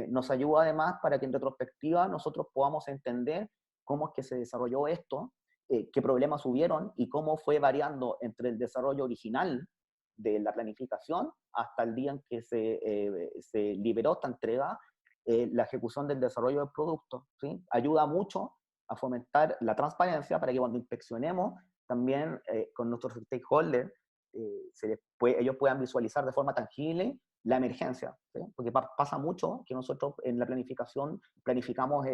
Nos ayuda además para que en retrospectiva nosotros podamos entender cómo es que se desarrolló esto, qué problemas hubieron y cómo fue variando entre el desarrollo original de la planificación hasta el día en que se liberó esta entrega, la ejecución del desarrollo del producto. ¿Sí? Ayuda mucho a fomentar la transparencia para que cuando inspeccionemos también con nuestros stakeholders, ellos puedan visualizar de forma tangible la emergencia, ¿sí? Porque pasa mucho que nosotros en la planificación planificamos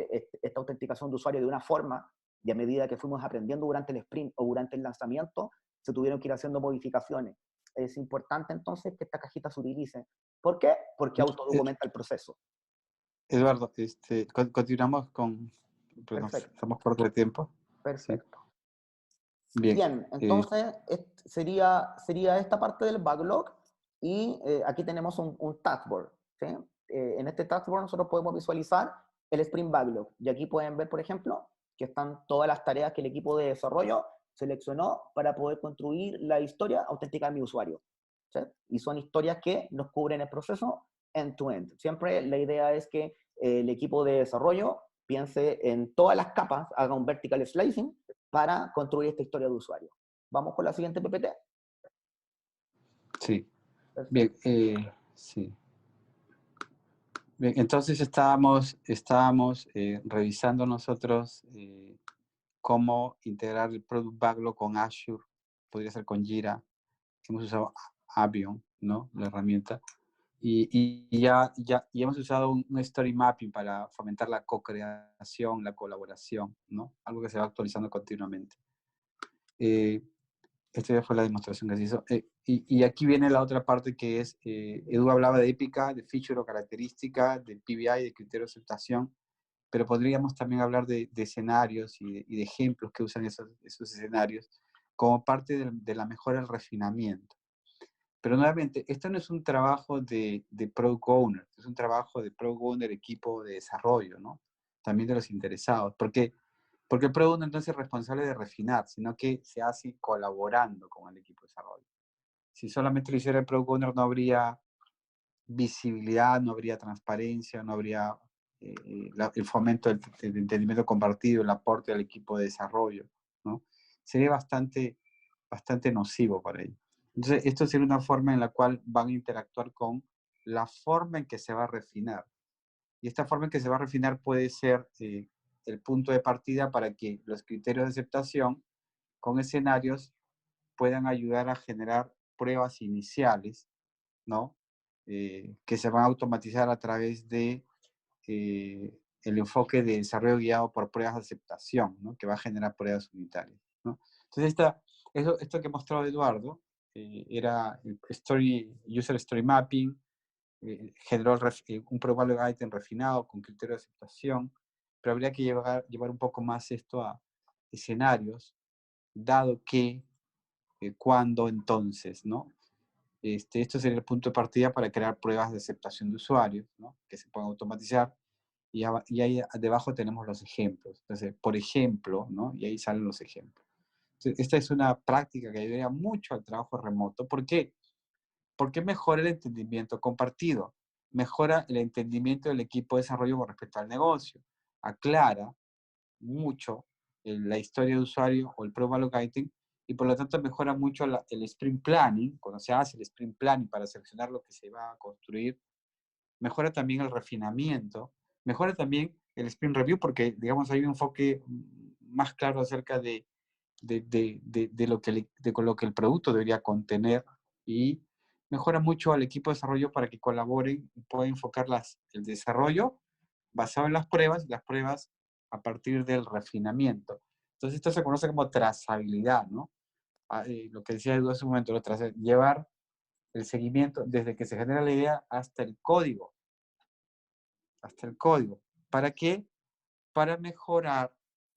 esta autenticación de usuario de una forma y a medida que fuimos aprendiendo durante el sprint o durante el lanzamiento, se tuvieron que ir haciendo modificaciones. Es importante entonces que esta cajita se utilice. ¿Por qué? Porque autodocumenta el proceso. Eduardo, continuamos con... Perdón, estamos cortos de tiempo. Perfecto. ¿Sí? Bien. Bien, entonces sería esta parte del backlog y aquí tenemos un taskboard. ¿Sí? En este taskboard nosotros podemos visualizar el sprint backlog y aquí pueden ver, por ejemplo, que están todas las tareas que el equipo de desarrollo seleccionó para poder construir la historia auténtica de mi usuario. ¿Sí? Y son historias que nos cubren el proceso end-to-end. Siempre la idea es que el equipo de desarrollo piense en todas las capas, haga un vertical slicing para construir esta historia de usuario. ¿Vamos con la siguiente PPT? Sí. Perfecto. Bien, sí. Bien, entonces estábamos revisando nosotros cómo integrar el Product Backlog con Azure, podría ser con Jira. Hemos usado Avion, ¿no? La herramienta. Y ya hemos usado un story mapping para fomentar la co-creación, la colaboración, ¿no? Algo que se va actualizando continuamente. Esta ya fue la demostración que se hizo. Y aquí viene la otra parte que es, Edu hablaba de épica, de feature o característica, de PBI, de criterio de aceptación, pero podríamos también hablar de escenarios y de ejemplos que usan esos escenarios como parte de la mejora del refinamiento. Pero nuevamente, esto no es un trabajo de Product Owner, es un trabajo de Product Owner, equipo de desarrollo, ¿no? También de los interesados, porque el Product Owner no es el responsable de refinar, sino que se hace colaborando con el equipo de desarrollo. Si solamente lo hiciera el Product Owner, no habría visibilidad, no habría transparencia, no habría el fomento del entendimiento compartido, el aporte al equipo de desarrollo, ¿no? Sería bastante nocivo para ellos. Entonces, esto sería una forma en la cual van a interactuar con la forma en que se va a refinar. Y esta forma en que se va a refinar puede ser el punto de partida para que los criterios de aceptación con escenarios puedan ayudar a generar pruebas iniciales, ¿no? Que se van a automatizar a través de el enfoque de desarrollo guiado por pruebas de aceptación, ¿no? Que va a generar pruebas unitarias, ¿no? Entonces, esto que mostró Eduardo era el User Story Mapping, generó un probable item refinado con criterio de aceptación, pero habría que llevar un poco más esto a escenarios, dado que, cuándo, entonces, ¿no? Esto sería el punto de partida para crear pruebas de aceptación de usuarios, ¿no? Que se puedan automatizar. Y ahí debajo tenemos los ejemplos. Entonces, por ejemplo, ¿no? Y ahí salen los ejemplos. Entonces, esta es una práctica que ayudaría mucho al trabajo remoto. ¿Por qué? Porque mejora el entendimiento compartido. Mejora el entendimiento del equipo de desarrollo con respecto al negocio. Aclara mucho la historia de usuario o el Product Backlog, y por lo tanto mejora mucho el sprint planning, cuando se hace el sprint planning para seleccionar lo que se va a construir. Mejora también el refinamiento, mejora también el sprint review, porque digamos hay un enfoque más claro acerca de lo que el producto debería contener, y mejora mucho al equipo de desarrollo para que colaboren y puedan enfocar el desarrollo basado en las pruebas, y las pruebas a partir del refinamiento. Entonces esto se conoce como trazabilidad, ¿no? Lo que decía Edu hace un momento, llevar el seguimiento desde que se genera la idea hasta el código. Hasta el código. ¿Para qué? Para mejorar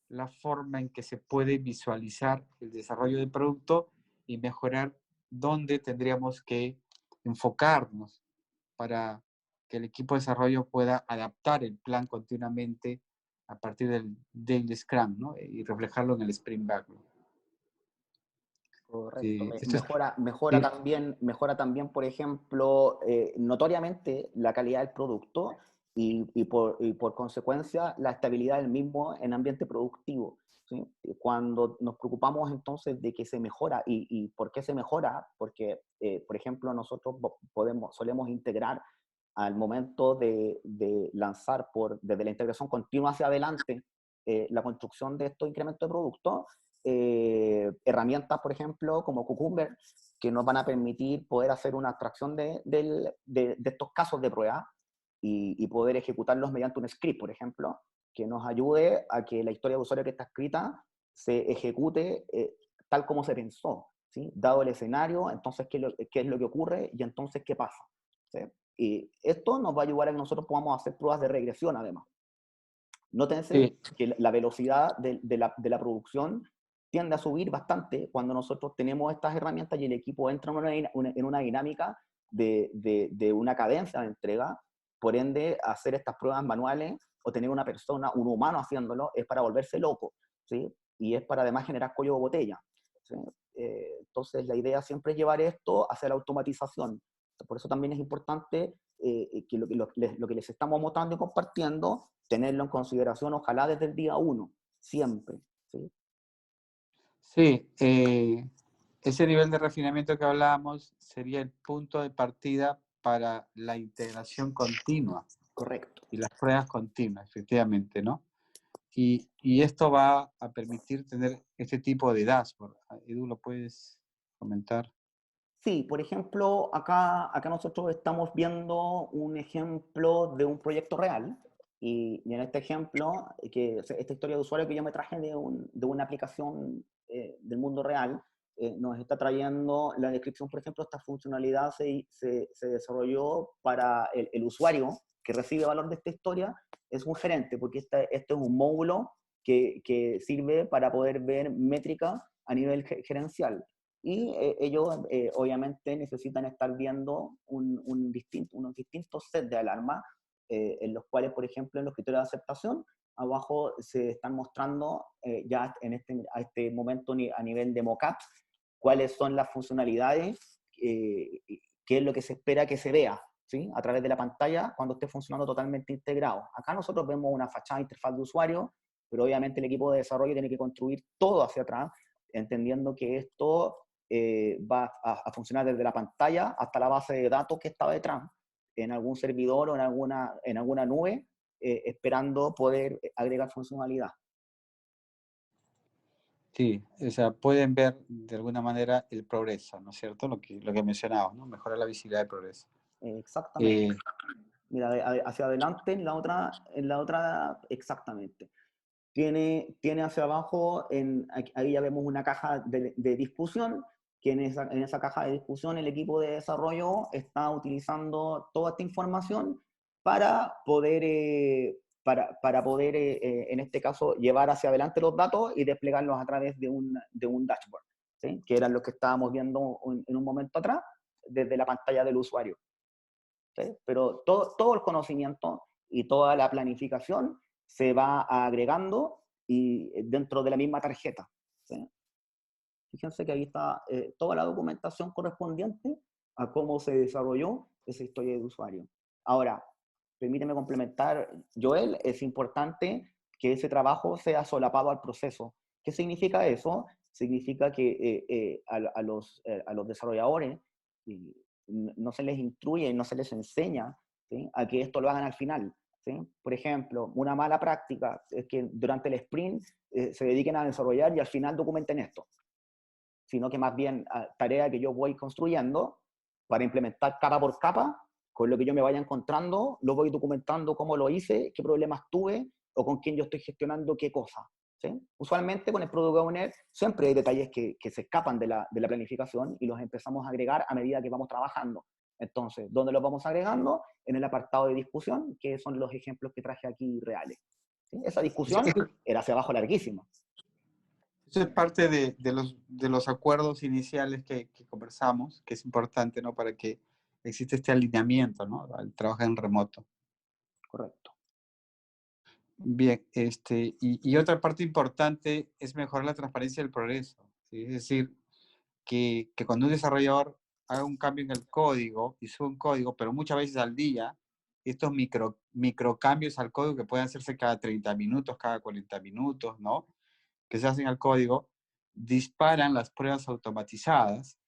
la forma en que se puede visualizar el desarrollo del producto y mejorar dónde tendríamos que enfocarnos para que el equipo de desarrollo pueda adaptar el plan continuamente a partir del Scrum, ¿no? Y reflejarlo en el Sprint Backlog. Correcto. Esto es, Mejora también, por ejemplo, notoriamente la calidad del producto y por consecuencia la estabilidad del mismo en ambiente productivo. ¿Sí? Cuando nos preocupamos entonces de que se mejora, y ¿por qué se mejora? Porque, por ejemplo, nosotros solemos integrar al momento de lanzar desde la integración continua hacia adelante la construcción de estos incrementos de producto, herramientas, por ejemplo, como Cucumber, que nos van a permitir poder hacer una abstracción de estos casos de prueba y poder ejecutarlos mediante un script, por ejemplo, que nos ayude a que la historia de usuario que está escrita se ejecute tal como se pensó, ¿sí? Dado el escenario, entonces, ¿qué es lo que ocurre? Y entonces, ¿qué pasa? ¿Sí? Y esto nos va a ayudar a que nosotros podamos hacer pruebas de regresión, además. Nótense que la velocidad de la producción tiende a subir bastante cuando nosotros tenemos estas herramientas y el equipo entra en una dinámica de una cadencia de entrega. Por ende, hacer estas pruebas manuales o tener una persona, un humano haciéndolo, es para volverse loco, ¿sí? Y es para además generar cuello de botella, ¿sí? Entonces, la idea siempre es llevar esto hacia la automatización. Por eso también es importante que lo que les estamos mostrando y compartiendo, tenerlo en consideración, ojalá desde el día 1, siempre. Sí, sí, ese nivel de refinamiento que hablábamos sería el punto de partida para la integración continua correcto. y las pruebas continuas, efectivamente, ¿no? Y esto va a permitir tener este tipo de dashboard. Edu, ¿lo puedes comentar? Sí, por ejemplo, acá nosotros estamos viendo un ejemplo de un proyecto real, y en este ejemplo, esta historia de usuario que yo me traje de una aplicación del mundo real, nos está trayendo la descripción. Por ejemplo, esta funcionalidad se desarrolló para el usuario que recibe valor de esta historia, es un gerente, porque este es un módulo que sirve para poder ver métricas a nivel gerencial. Y ellos obviamente necesitan estar viendo unos distintos sets de alarmas, en los cuales, por ejemplo, en los criterios de aceptación, abajo se están mostrando ya a este momento a nivel de mockup cuáles son las funcionalidades, qué es lo que se espera que se vea, ¿sí? A través de la pantalla cuando esté funcionando totalmente integrado. Acá nosotros vemos una fachada de interfaz de usuario, pero obviamente el equipo de desarrollo tiene que construir todo hacia atrás, entendiendo que esto va a funcionar desde la pantalla hasta la base de datos que está detrás, en algún servidor o en alguna nube, esperando poder agregar funcionalidad. Sí, o sea, pueden ver de alguna manera el progreso, ¿no es cierto? Lo que mencionabas, ¿no? Mejorar la visibilidad del progreso. Exactamente. Mira, hacia adelante, en la otra exactamente. Tiene hacia abajo, ahí ya vemos una caja de discusión, que en esa caja de discusión el equipo de desarrollo está utilizando toda esta información para poder, en este caso, llevar hacia adelante los datos y desplegarlos a través de un dashboard, ¿sí? Que eran los que estábamos viendo en un momento atrás desde la pantalla del usuario. ¿Sí? Pero todo el conocimiento y toda la planificación se va agregando y dentro de la misma tarjeta, ¿sí? Fíjense que ahí está toda la documentación correspondiente a cómo se desarrolló esa historia de usuario. Ahora, permíteme complementar, Joel, es importante que ese trabajo sea solapado al proceso. ¿Qué significa eso? Significa que a los desarrolladores no se les instruye, no se les enseña, ¿sí? A que esto lo hagan al final, ¿sí? Por ejemplo, una mala práctica es que durante el sprint se dediquen a desarrollar y al final documenten esto, sino que más bien tarea que yo voy construyendo para implementar capa por capa, con lo que yo me vaya encontrando, lo voy documentando cómo lo hice, qué problemas tuve o con quién yo estoy gestionando qué cosa, ¿sí? Usualmente con el Product Owner siempre hay detalles que se escapan de la planificación y los empezamos a agregar a medida que vamos trabajando. Entonces, ¿dónde los vamos agregando? En el apartado de discusión, que son los ejemplos que traje aquí reales, ¿sí? Esa discusión era hacia abajo larguísima. Eso es parte de los acuerdos iniciales que conversamos, que es importante, ¿no? Para que exista este alineamiento, ¿no? Al trabajar en remoto. Correcto. Bien, y otra parte importante es mejorar la transparencia del progreso, ¿sí? Es decir, que cuando un desarrollador haga un cambio en el código y sube un código, pero muchas veces al día, estos micro cambios al código que pueden hacerse cada 30 minutos, cada 40 minutos, ¿no? Que se hacen al código, disparan las pruebas automatizadas,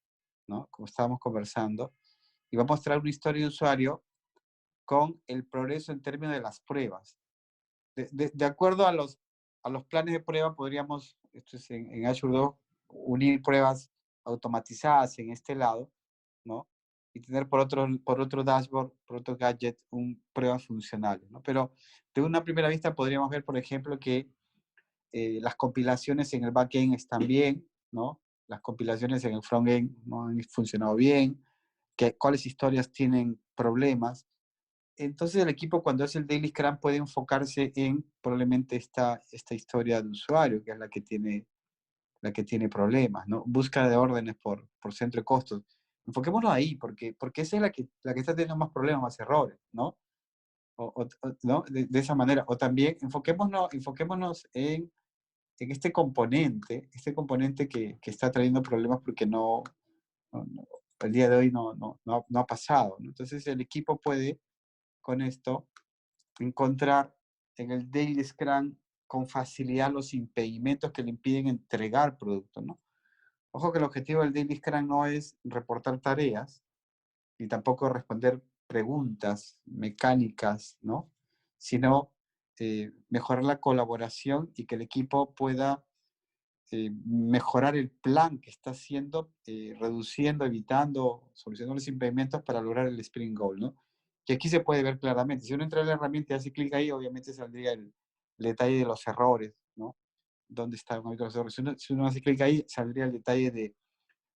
¿no? Como estábamos conversando, y va a mostrar una historia de usuario con el progreso en términos de las pruebas. De acuerdo a los planes de prueba, podríamos, esto es en Azure 2, unir pruebas automatizadas en este lado, ¿no? Y tener por otro dashboard, por otro gadget, pruebas funcionales, ¿no? Pero de una primera vista podríamos ver, por ejemplo, que las compilaciones en el backend están bien, ¿no? Las compilaciones en el frontend no han funcionado bien, cuáles historias tienen problemas. Entonces el equipo cuando hace el Daily Scrum puede enfocarse en probablemente esta historia de usuario, que es la que tiene problemas, ¿no? Búsqueda de órdenes por centro de costos. Enfoquémonos ahí, porque esa es la que está teniendo más problemas, más errores, ¿no? ¿No? De esa manera. O también enfoquémonos en este componente que está trayendo problemas porque el día de hoy no ha pasado, ¿no? Entonces el equipo puede con esto encontrar en el Daily Scrum con facilidad los impedimentos que le impiden entregar producto, ¿no? Ojo que el objetivo del Daily Scrum no es reportar tareas y tampoco responder preguntas mecánicas, ¿no? Sino mejorar la colaboración y que el equipo pueda mejorar el plan que está haciendo, reduciendo, evitando, solucionando los impedimentos para lograr el sprint goal, ¿no? Que aquí se puede ver claramente. Si uno entra en la herramienta y hace clic ahí, obviamente saldría el detalle de los errores, ¿no? ¿Dónde están los errores? Si uno hace clic ahí, saldría el detalle de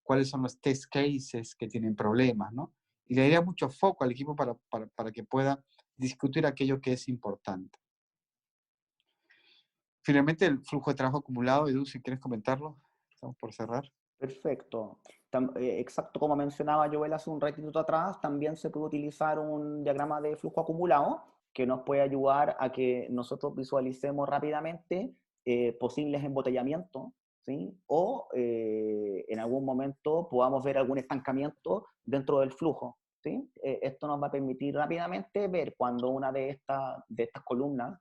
cuáles son los test cases que tienen problemas, ¿no? Y le daría mucho foco al equipo para que pueda discutir aquello que es importante. Finalmente, el flujo de trabajo acumulado, Edu, si quieres comentarlo, estamos por cerrar. Perfecto. Exacto como mencionaba Joel hace un ratito atrás, también se puede utilizar un diagrama de flujo acumulado que nos puede ayudar a que nosotros visualicemos rápidamente posibles embotellamientos, ¿sí? O en algún momento podamos ver algún estancamiento dentro del flujo, ¿sí? Esto nos va a permitir rápidamente ver cuando una de estas columnas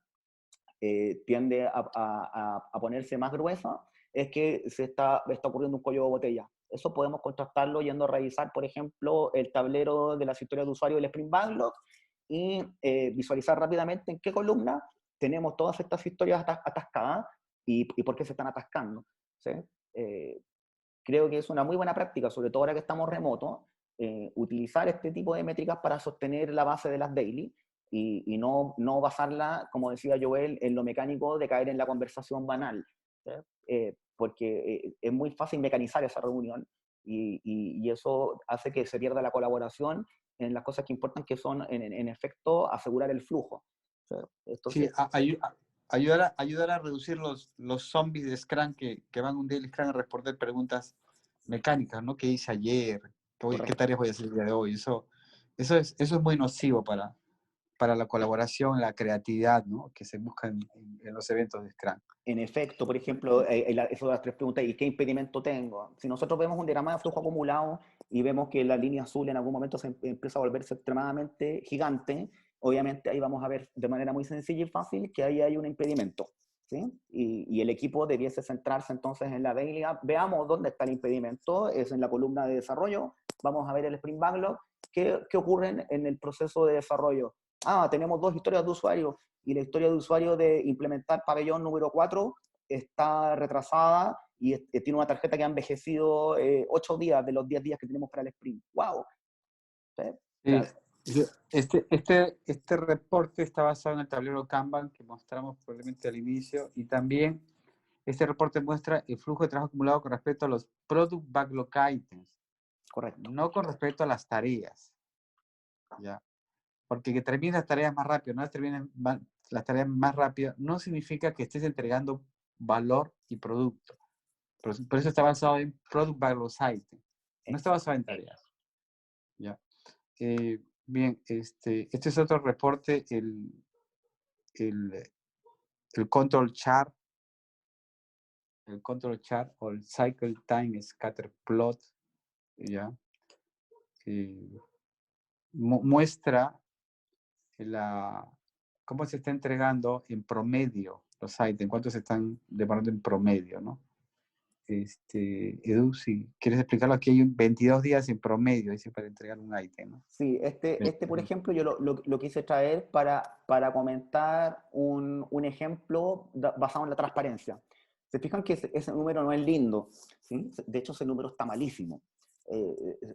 tiende a ponerse más gruesa, es que está ocurriendo un cuello de botella. Eso podemos contrastarlo yendo a revisar, por ejemplo, el tablero de las historias de usuario del Sprint Backlog y visualizar rápidamente en qué columna tenemos todas estas historias atascadas y por qué se están atascando, ¿sí? Creo que es una muy buena práctica, sobre todo ahora que estamos remotos, utilizar este tipo de métricas para sostener la base de las daily y no basarla, como decía Joel, en lo mecánico de caer en la conversación banal, ¿sí? Porque es muy fácil mecanizar esa reunión y eso hace que se pierda la colaboración en las cosas que importan, que son, en efecto, asegurar el flujo. ¿Sí? Entonces, sí, ayudar a reducir los zombies de Scrum que van un Daily Scrum a responder preguntas mecánicas, ¿no? ¿Qué hice ayer? ¿Qué tareas voy a hacer el día de hoy? Eso es muy nocivo para la colaboración, la creatividad, ¿no? Que se busca en los eventos de Scrum. En efecto, por ejemplo, eso de las tres preguntas, ¿y qué impedimento tengo? Si nosotros vemos un diagrama de flujo acumulado y vemos que la línea azul en algún momento se empieza a volverse extremadamente gigante, obviamente ahí vamos a ver de manera muy sencilla y fácil que ahí hay un impedimento, ¿sí? Y el equipo debiese centrarse entonces en la daily. Veamos dónde está el impedimento, es en la columna de desarrollo, vamos a ver el Sprint Backlog, ¿qué ocurre en el proceso de desarrollo? Tenemos dos historias de usuario, y la historia de usuario de implementar pabellón número 4 está retrasada y tiene una tarjeta que ha envejecido 8 días de los 10 días que tenemos para el sprint. ¡Wow! ¿Sí? Este reporte está basado en el tablero Kanban que mostramos probablemente al inicio y también este reporte muestra el flujo de trabajo acumulado con respecto a los Product Backlog Items. Correcto. No con respecto a las tareas. ¿Ya? Porque que termines las tareas más rápido, no terminen las tareas más rápido, no significa que estés entregando valor y producto. Por eso está basado en Product Backlog Items. No está basado en tareas. ¿Ya? Bien, este es otro reporte, el control chart, el control chart o el cycle time scatter plot, ¿ya? Muestra cómo se está entregando en promedio los ítems, cuánto se están demorando en promedio, ¿no? Edu, si quieres explicarlo, aquí hay 22 días en promedio, dice, para entregar un ítem, ¿no? Sí, por ejemplo, yo lo quise traer para comentar un ejemplo basado en la transparencia. Se fijan que ese número no es lindo, ¿sí? De hecho, ese número está malísimo.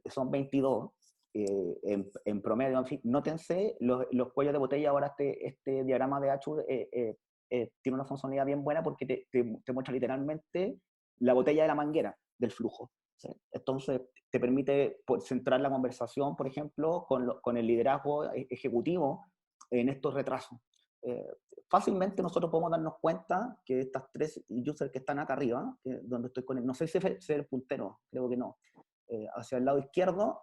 Son 22 en promedio. En fin, nótense los cuellos de botella. Ahora este diagrama de Ashur tiene una funcionalidad bien buena porque te muestra literalmente la botella de la manguera del flujo, ¿sí? Entonces, te permite centrar la conversación, por ejemplo, con el liderazgo ejecutivo en estos retrasos. Fácilmente nosotros podemos darnos cuenta que estas tres users que están acá arriba, donde estoy con él, no sé si es el puntero, creo que no, hacia el lado izquierdo,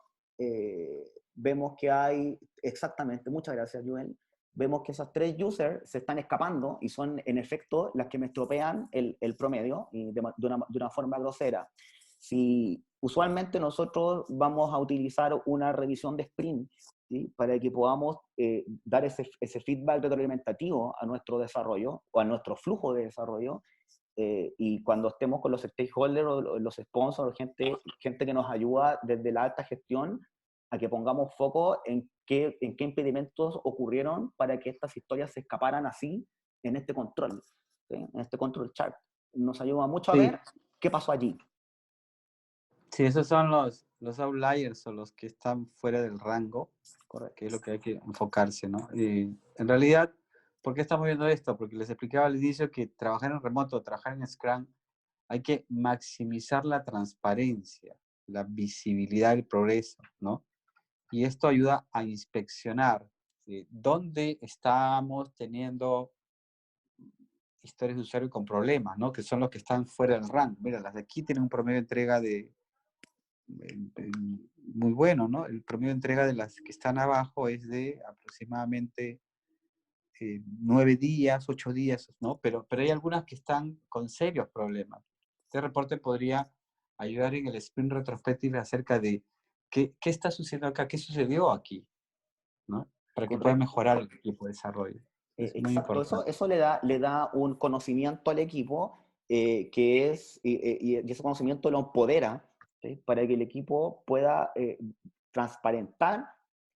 vemos que hay exactamente, muchas gracias Joel, vemos que esas tres users se están escapando y son en efecto las que me estropean el promedio y de una forma grosera. Si usualmente nosotros vamos a utilizar una revisión de sprint, ¿sí? Para que podamos dar ese feedback retroalimentativo a nuestro desarrollo o a nuestro flujo de desarrollo, y cuando estemos con los stakeholders o los sponsors, gente que nos ayuda desde la alta gestión, a que pongamos foco en qué impedimentos ocurrieron para que estas historias se escaparan así en este control, ¿sí? En este control chart. Nos ayuda mucho a ver qué pasó allí. Sí, esos son los outliers o los que están fuera del rango, Correcto. Que es lo que hay que enfocarse, ¿no? Y en realidad, ¿por qué estamos viendo esto? Porque les explicaba al inicio que trabajar en remoto, trabajar en Scrum, hay que maximizar la transparencia, la visibilidad del progreso, ¿no? Y esto ayuda a inspeccionar dónde estamos teniendo historias de usuario con problemas, ¿no? Que son los que están fuera del rango. Mira, las de aquí tienen un promedio de entrega muy bueno, ¿no? El promedio de entrega de las que están abajo es de aproximadamente 9 días, 8 días, ¿no? Pero hay algunas que están con serios problemas. Este reporte podría ayudar en el sprint retrospective acerca de qué está sucediendo acá, qué sucedió aquí, ¿no? Para que pueda mejorar el equipo de desarrollo. Es muy Exacto, importante. eso le da un conocimiento al equipo y ese conocimiento lo empodera, ¿sí? Para que el equipo pueda transparentar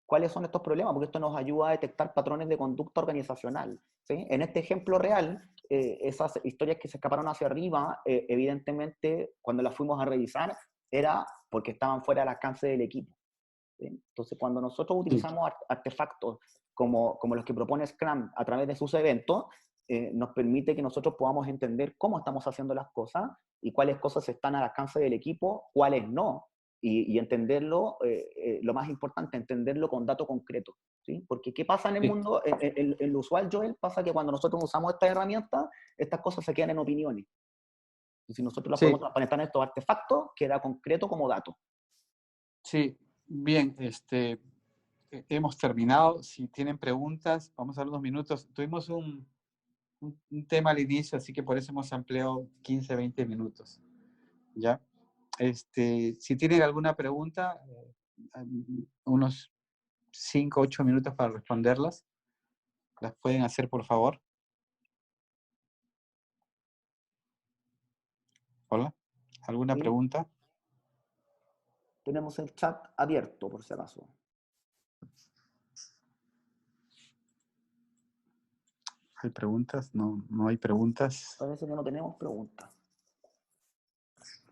cuáles son estos problemas, porque esto nos ayuda a detectar patrones de conducta organizacional, ¿sí? En este ejemplo real, esas historias que se escaparon hacia arriba, evidentemente, cuando las fuimos a revisar, era porque estaban fuera del alcance del equipo, ¿sí? Entonces, cuando nosotros utilizamos artefactos como los que propone Scrum a través de sus eventos, nos permite que nosotros podamos entender cómo estamos haciendo las cosas y cuáles cosas están al alcance del equipo, cuáles no, y entenderlo, lo más importante, entenderlo con datos concretos, ¿sí? Porque ¿qué pasa en el mundo? En lo usual, Joel, pasa que cuando nosotros usamos estas herramientas, estas cosas se quedan en opiniones. Y si nosotros las podemos transparentar en estos artefactos, queda concreto como dato. Sí, bien, hemos terminado. Si tienen preguntas, vamos a dar unos minutos. Tuvimos un tema al inicio, así que por eso hemos ampliado 15, 20 minutos. ¿Ya? Si tienen alguna pregunta, unos 5, 8 minutos para responderlas. ¿Las pueden hacer, por favor? Hola, ¿alguna pregunta? Tenemos el chat abierto, por si acaso. ¿Hay preguntas? No, no hay preguntas. Parece que no tenemos preguntas.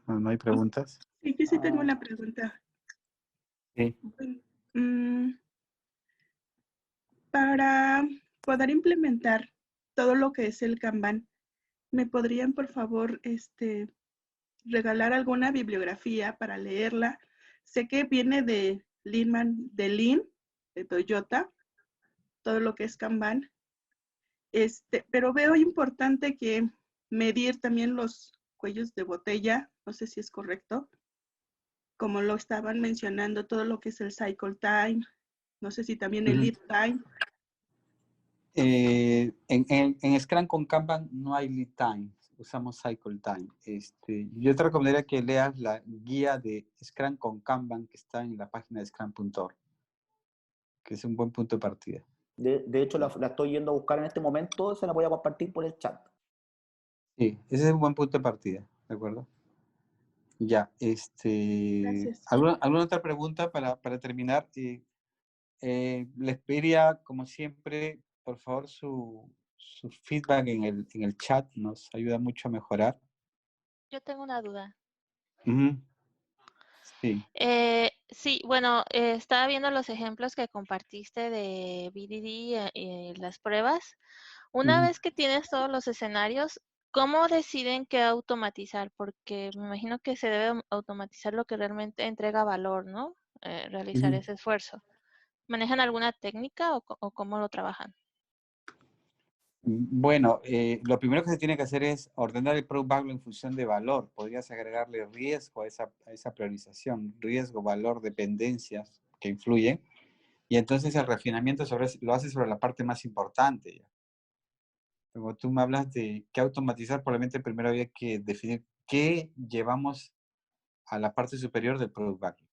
No hay preguntas. Sí, yo sí tengo una pregunta. Sí. Para poder implementar todo lo que es el Kanban, ¿me podrían, por favor, regalar alguna bibliografía para leerla? Sé que viene de Lean, de Toyota, todo lo que es Kanban, pero veo importante que medir también los cuellos de botella, no sé si es correcto, como lo estaban mencionando, todo lo que es el cycle time, no sé si también el lead time. En Scrum con Kanban no hay lead time. usamos Cycle Time. Yo te recomendaría que leas la guía de Scrum con Kanban que está en la página de scrum.org, que es un buen punto de partida. De hecho, la estoy yendo a buscar en este momento, se la voy a compartir por el chat. Sí, ese es un buen punto de partida, ¿de acuerdo? Ya, Gracias. ¿alguna otra pregunta para terminar? Les pediría, como siempre, por favor, su feedback en el chat, nos ayuda mucho a mejorar. Yo tengo una duda. Ujú. Sí. Sí, bueno, estaba viendo los ejemplos que compartiste de BDD y las pruebas. Una Ujú. vez que tienes todos los escenarios, ¿cómo deciden qué automatizar? Porque me imagino que se debe automatizar lo que realmente entrega valor, ¿no? Realizar Ujú. ese esfuerzo. ¿Manejan alguna técnica o cómo lo trabajan? Bueno, lo primero que se tiene que hacer es ordenar el product backlog en función de valor. Podrías agregarle riesgo a esa priorización, riesgo, valor, dependencias que influyen. Y entonces el refinamiento lo haces sobre la parte más importante. ¿Ya? Como tú me hablas de qué automatizar, probablemente primero había que definir qué llevamos a la parte superior del product backlog.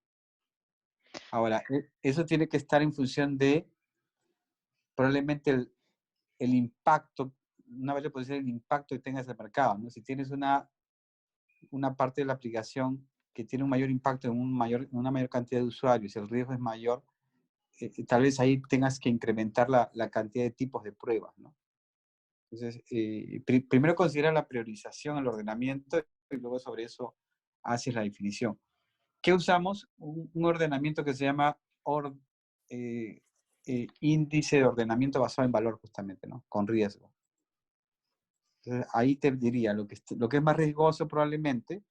Ahora, eso tiene que estar en función de probablemente el impacto, una vez le puede ser el impacto que tengas en el mercado, ¿no? Si tienes una parte de la aplicación que tiene un mayor impacto en una mayor cantidad de usuarios, el riesgo es mayor, tal vez ahí tengas que incrementar la cantidad de tipos de pruebas, ¿no? Entonces, primero considera la priorización, el ordenamiento, y luego sobre eso haces la definición. ¿Qué usamos? Un ordenamiento que se llama índice de ordenamiento basado en valor, justamente, ¿no? Con riesgo. Entonces, ahí te diría, lo que es más riesgoso probablemente,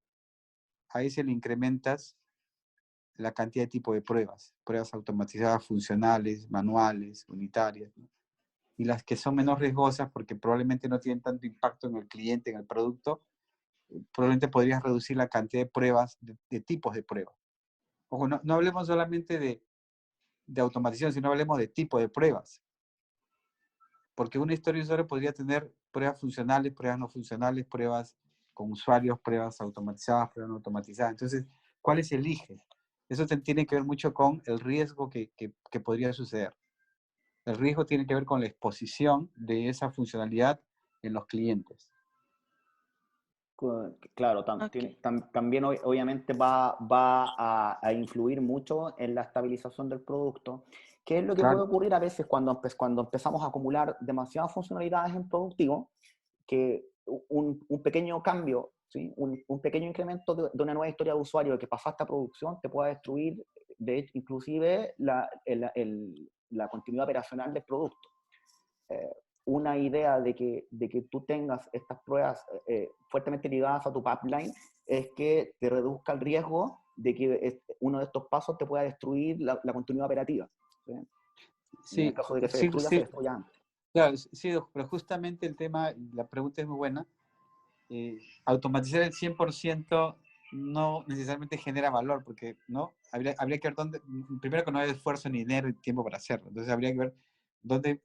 ahí se le incrementas la cantidad de tipo de pruebas. Pruebas automatizadas, funcionales, manuales, unitarias, ¿no? Y las que son menos riesgosas, porque probablemente no tienen tanto impacto en el cliente, en el producto, probablemente podrías reducir la cantidad de pruebas, de tipos de pruebas. Ojo, no hablemos solamente de automatización, sino hablemos de tipo de pruebas. Porque una historia de usuario podría tener pruebas funcionales, pruebas no funcionales, pruebas con usuarios, pruebas automatizadas, pruebas no automatizadas. Entonces, ¿cuáles eliges? Eso tiene que ver mucho con el riesgo que podría suceder. El riesgo tiene que ver con la exposición de esa funcionalidad en los clientes. Claro, Okay. también obviamente va a influir mucho en la estabilización del producto, que es lo que puede Claro. ocurrir a veces cuando empezamos a acumular demasiadas funcionalidades en productivo, que un pequeño cambio, ¿sí? un pequeño incremento de una nueva historia de usuario que pasaste a producción te puede destruir inclusive la continuidad operacional del producto. Una idea de que tú tengas estas pruebas fuertemente ligadas a tu pipeline es que te reduzca el riesgo de que uno de estos pasos te pueda destruir la continuidad operativa. ¿Sí? Y en el caso de que se destruya antes. Claro, sí, pero justamente el tema, la pregunta es muy buena. Automatizar el 100% no necesariamente genera valor, porque ¿no? Habría que ver primero que no hay esfuerzo, ni dinero, ni tiempo para hacerlo. Entonces habría que ver dónde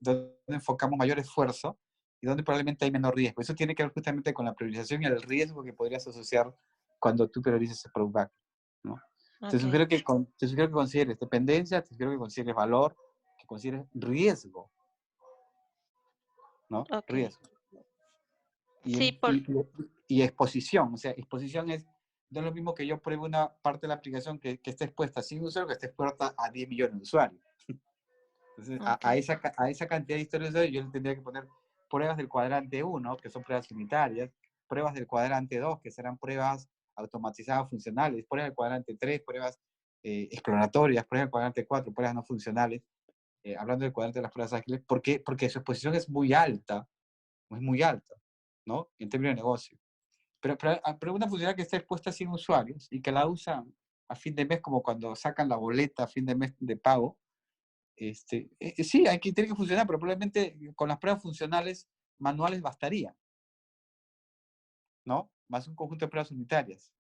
enfocamos mayor esfuerzo y dónde probablemente hay menor riesgo. Eso tiene que ver justamente con la priorización y el riesgo que podrías asociar cuando tú priorizas el product backlog, ¿no? Okay. Te sugiero que consideres dependencia, te sugiero que consideres valor, que consideres riesgo, ¿no? Okay. Riesgo. Sí, Y exposición, o sea, exposición no es lo mismo que yo pruebe una parte de la aplicación que esté expuesta a 100 usuarios que esté expuesta a 10 millones de usuarios. Entonces, okay. a esa cantidad de historias de usuarios yo le tendría que poner pruebas del cuadrante 1, que son pruebas unitarias, pruebas del cuadrante 2, que serán pruebas automatizadas funcionales, pruebas del cuadrante 3, pruebas exploratorias, pruebas del cuadrante 4, pruebas no funcionales, hablando del cuadrante de las pruebas ágiles. ¿Por qué? Porque su exposición es muy alta, ¿no? En términos de negocio. Pero una funcionalidad que está expuesta a 100 usuarios y que la usan a fin de mes, como cuando sacan la boleta a fin de mes de pago, sí, tiene que funcionar, pero probablemente con las pruebas funcionales manuales bastaría, ¿no? Más un conjunto de pruebas unitarias.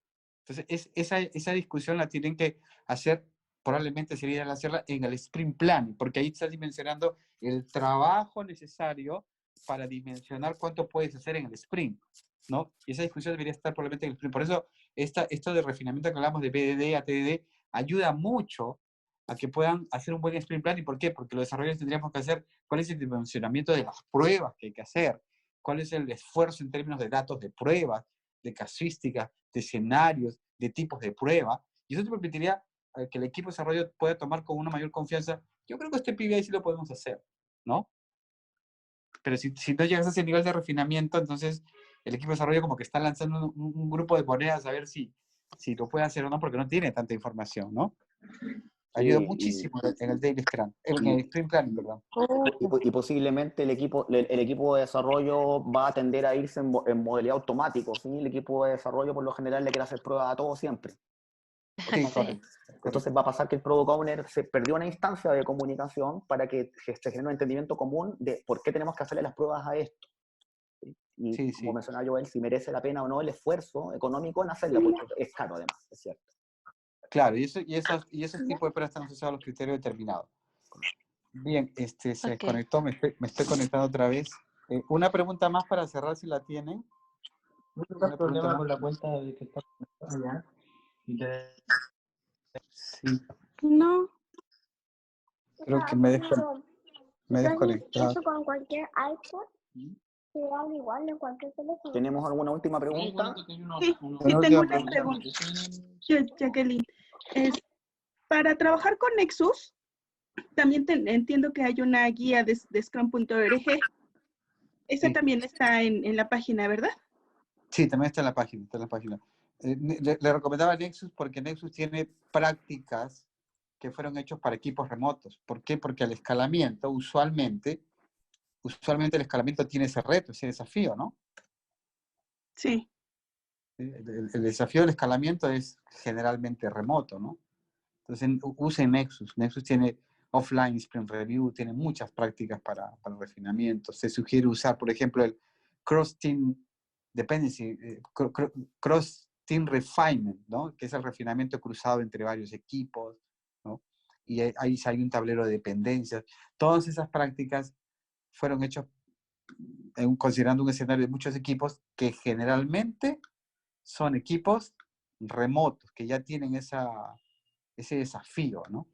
Entonces, esa discusión la tienen que hacer, probablemente sería hacerla en el sprint plan, porque ahí estás dimensionando el trabajo necesario para dimensionar cuánto puedes hacer en el sprint, ¿no? Y esa discusión debería estar probablemente en el sprint. Por eso, esto de refinamiento que hablamos de BDD a TDD ayuda mucho a que puedan hacer un buen sprint plan. ¿Y por qué? Porque los desarrolladores tendríamos que hacer cuál es el dimensionamiento de las pruebas que hay que hacer, cuál es el esfuerzo en términos de datos de pruebas, de casuística, de escenarios, de tipos de prueba. Y eso te permitiría que el equipo de desarrollo pueda tomar con una mayor confianza. Yo creo que este PBI sí lo podemos hacer, ¿no? Pero si no llegas a ese nivel de refinamiento, entonces el equipo de desarrollo como que está lanzando un grupo de monedas a ver si lo puede hacer o no, porque no tiene tanta información, ¿no? Ayuda muchísimo en el Daily Scrum, en el Sprint Planning, perdón. Y posiblemente el equipo de desarrollo va a tender a irse en modalidad automático, ¿sí? El equipo de desarrollo por lo general le quiere hacer pruebas a todo siempre. Sí, correcto. Entonces va a pasar que el Product Owner se perdió una instancia de comunicación para que se genere un entendimiento común de por qué tenemos que hacerle las pruebas a esto. Y Sí, como sí. mencionaba Joel, si merece la pena o no el esfuerzo económico en hacerla, porque es caro además, es cierto. Claro, y esos tipos de pruebas están asociados a los criterios determinados. Bien, se desconectó, me estoy conectando otra vez. Una pregunta más para cerrar, si la tienen. ¿No tendrás problema con la cuenta de que está allá? Sí, No. creo que me he desconectado. ¿Eso con cualquier iPhone? ¿Se habla igual en cualquier teléfono? ¿Tenemos alguna última pregunta? Sí, tengo una pregunta, Jacqueline. Para trabajar con Nexus, también entiendo que hay una guía de Scrum.org. Esa Sí. también está en la página, ¿verdad? Sí, también está en la página. Le recomendaba Nexus porque Nexus tiene prácticas que fueron hechos para equipos remotos. ¿Por qué? Porque el escalamiento, usualmente el escalamiento tiene ese reto, ese desafío, ¿no? Sí. El desafío del escalamiento es generalmente remoto, ¿no? Entonces, usen Nexus. Nexus tiene offline sprint review, tiene muchas prácticas para refinamiento. Se sugiere usar, por ejemplo, el cross-team dependency, cross-team refinement, ¿no? Que es el refinamiento cruzado entre varios equipos, ¿no? Y ahí hay un tablero de dependencias. Todas esas prácticas fueron hechas considerando un escenario de muchos equipos que generalmente son equipos remotos, que ya tienen ese desafío, ¿no?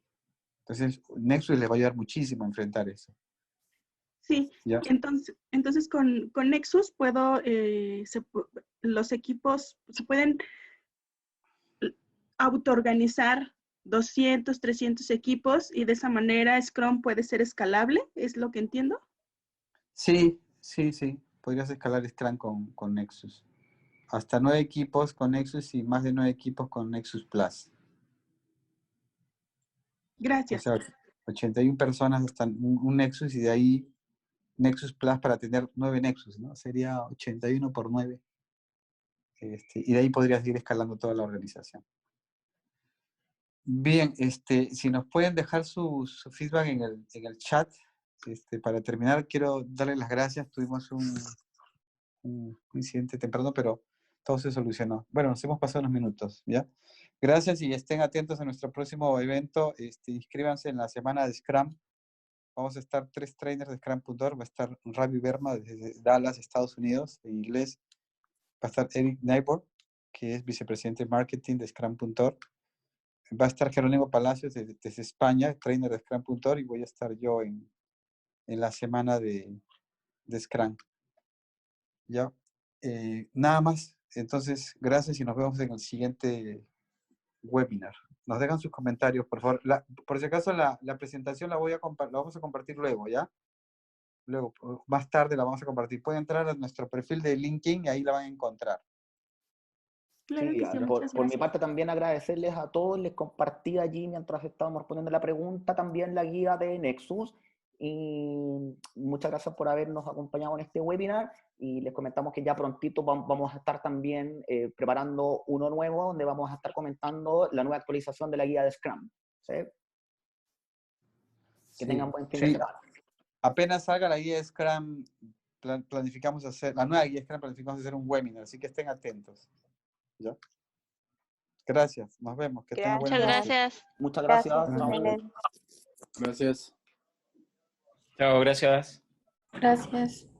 Entonces, Nexus les va a ayudar muchísimo a enfrentar eso. Sí, ¿Ya? entonces con Nexus los equipos se pueden autoorganizar 200, 300 equipos y de esa manera Scrum puede ser escalable, ¿es lo que entiendo? Sí. Podrías escalar Scrum con Nexus. Hasta 9 equipos con Nexus y más de 9 equipos con Nexus Plus. Gracias. O sea, 81 personas están un Nexus y de ahí Nexus Plus para tener 9 Nexus, ¿no? Sería 81 por 9. Y de ahí podrías ir escalando toda la organización. Bien, si nos pueden dejar su feedback en el chat, para terminar, quiero darles las gracias. Tuvimos un incidente temprano, pero todo se solucionó. Bueno, nos hemos pasado unos minutos, ¿ya? Gracias y estén atentos a nuestro próximo evento. Inscríbanse en la semana de Scrum. Vamos a estar 3 trainers de Scrum.org. Va a estar Ravi Verma desde Dallas, Estados Unidos, en inglés. Va a estar Eric Neighbor, que es vicepresidente de marketing de Scrum.org. Va a estar Jerónimo Palacios desde España, trainer de Scrum.org, y voy a estar yo en la semana de Scrum. ¿Ya? Nada más. Entonces, gracias y nos vemos en el siguiente webinar. Nos dejan sus comentarios, por favor. Por si acaso, la presentación la vamos a compartir luego, ¿ya? Luego, más tarde la vamos a compartir. Pueden entrar a nuestro perfil de LinkedIn y ahí la van a encontrar. Claro Sí, que sí, muchas por mi gracias. parte también agradecerles a todos, les compartí allí mientras estábamos respondiendo la pregunta también la guía de Nexus y muchas gracias por habernos acompañado en este webinar y les comentamos que ya prontito vamos a estar también preparando uno nuevo donde vamos a estar comentando la nueva actualización de la guía de Scrum. ¿Sí? Que tengan buen fin de semana. Apenas salga la guía de Scrum, planificamos hacer, la nueva guía de Scrum, planificamos hacer un webinar, así que estén atentos. ¿Ya? Gracias, nos vemos. Que tengan buena Muchas noche. gracias. Muchas gracias. Gracias. Chao, gracias. Gracias.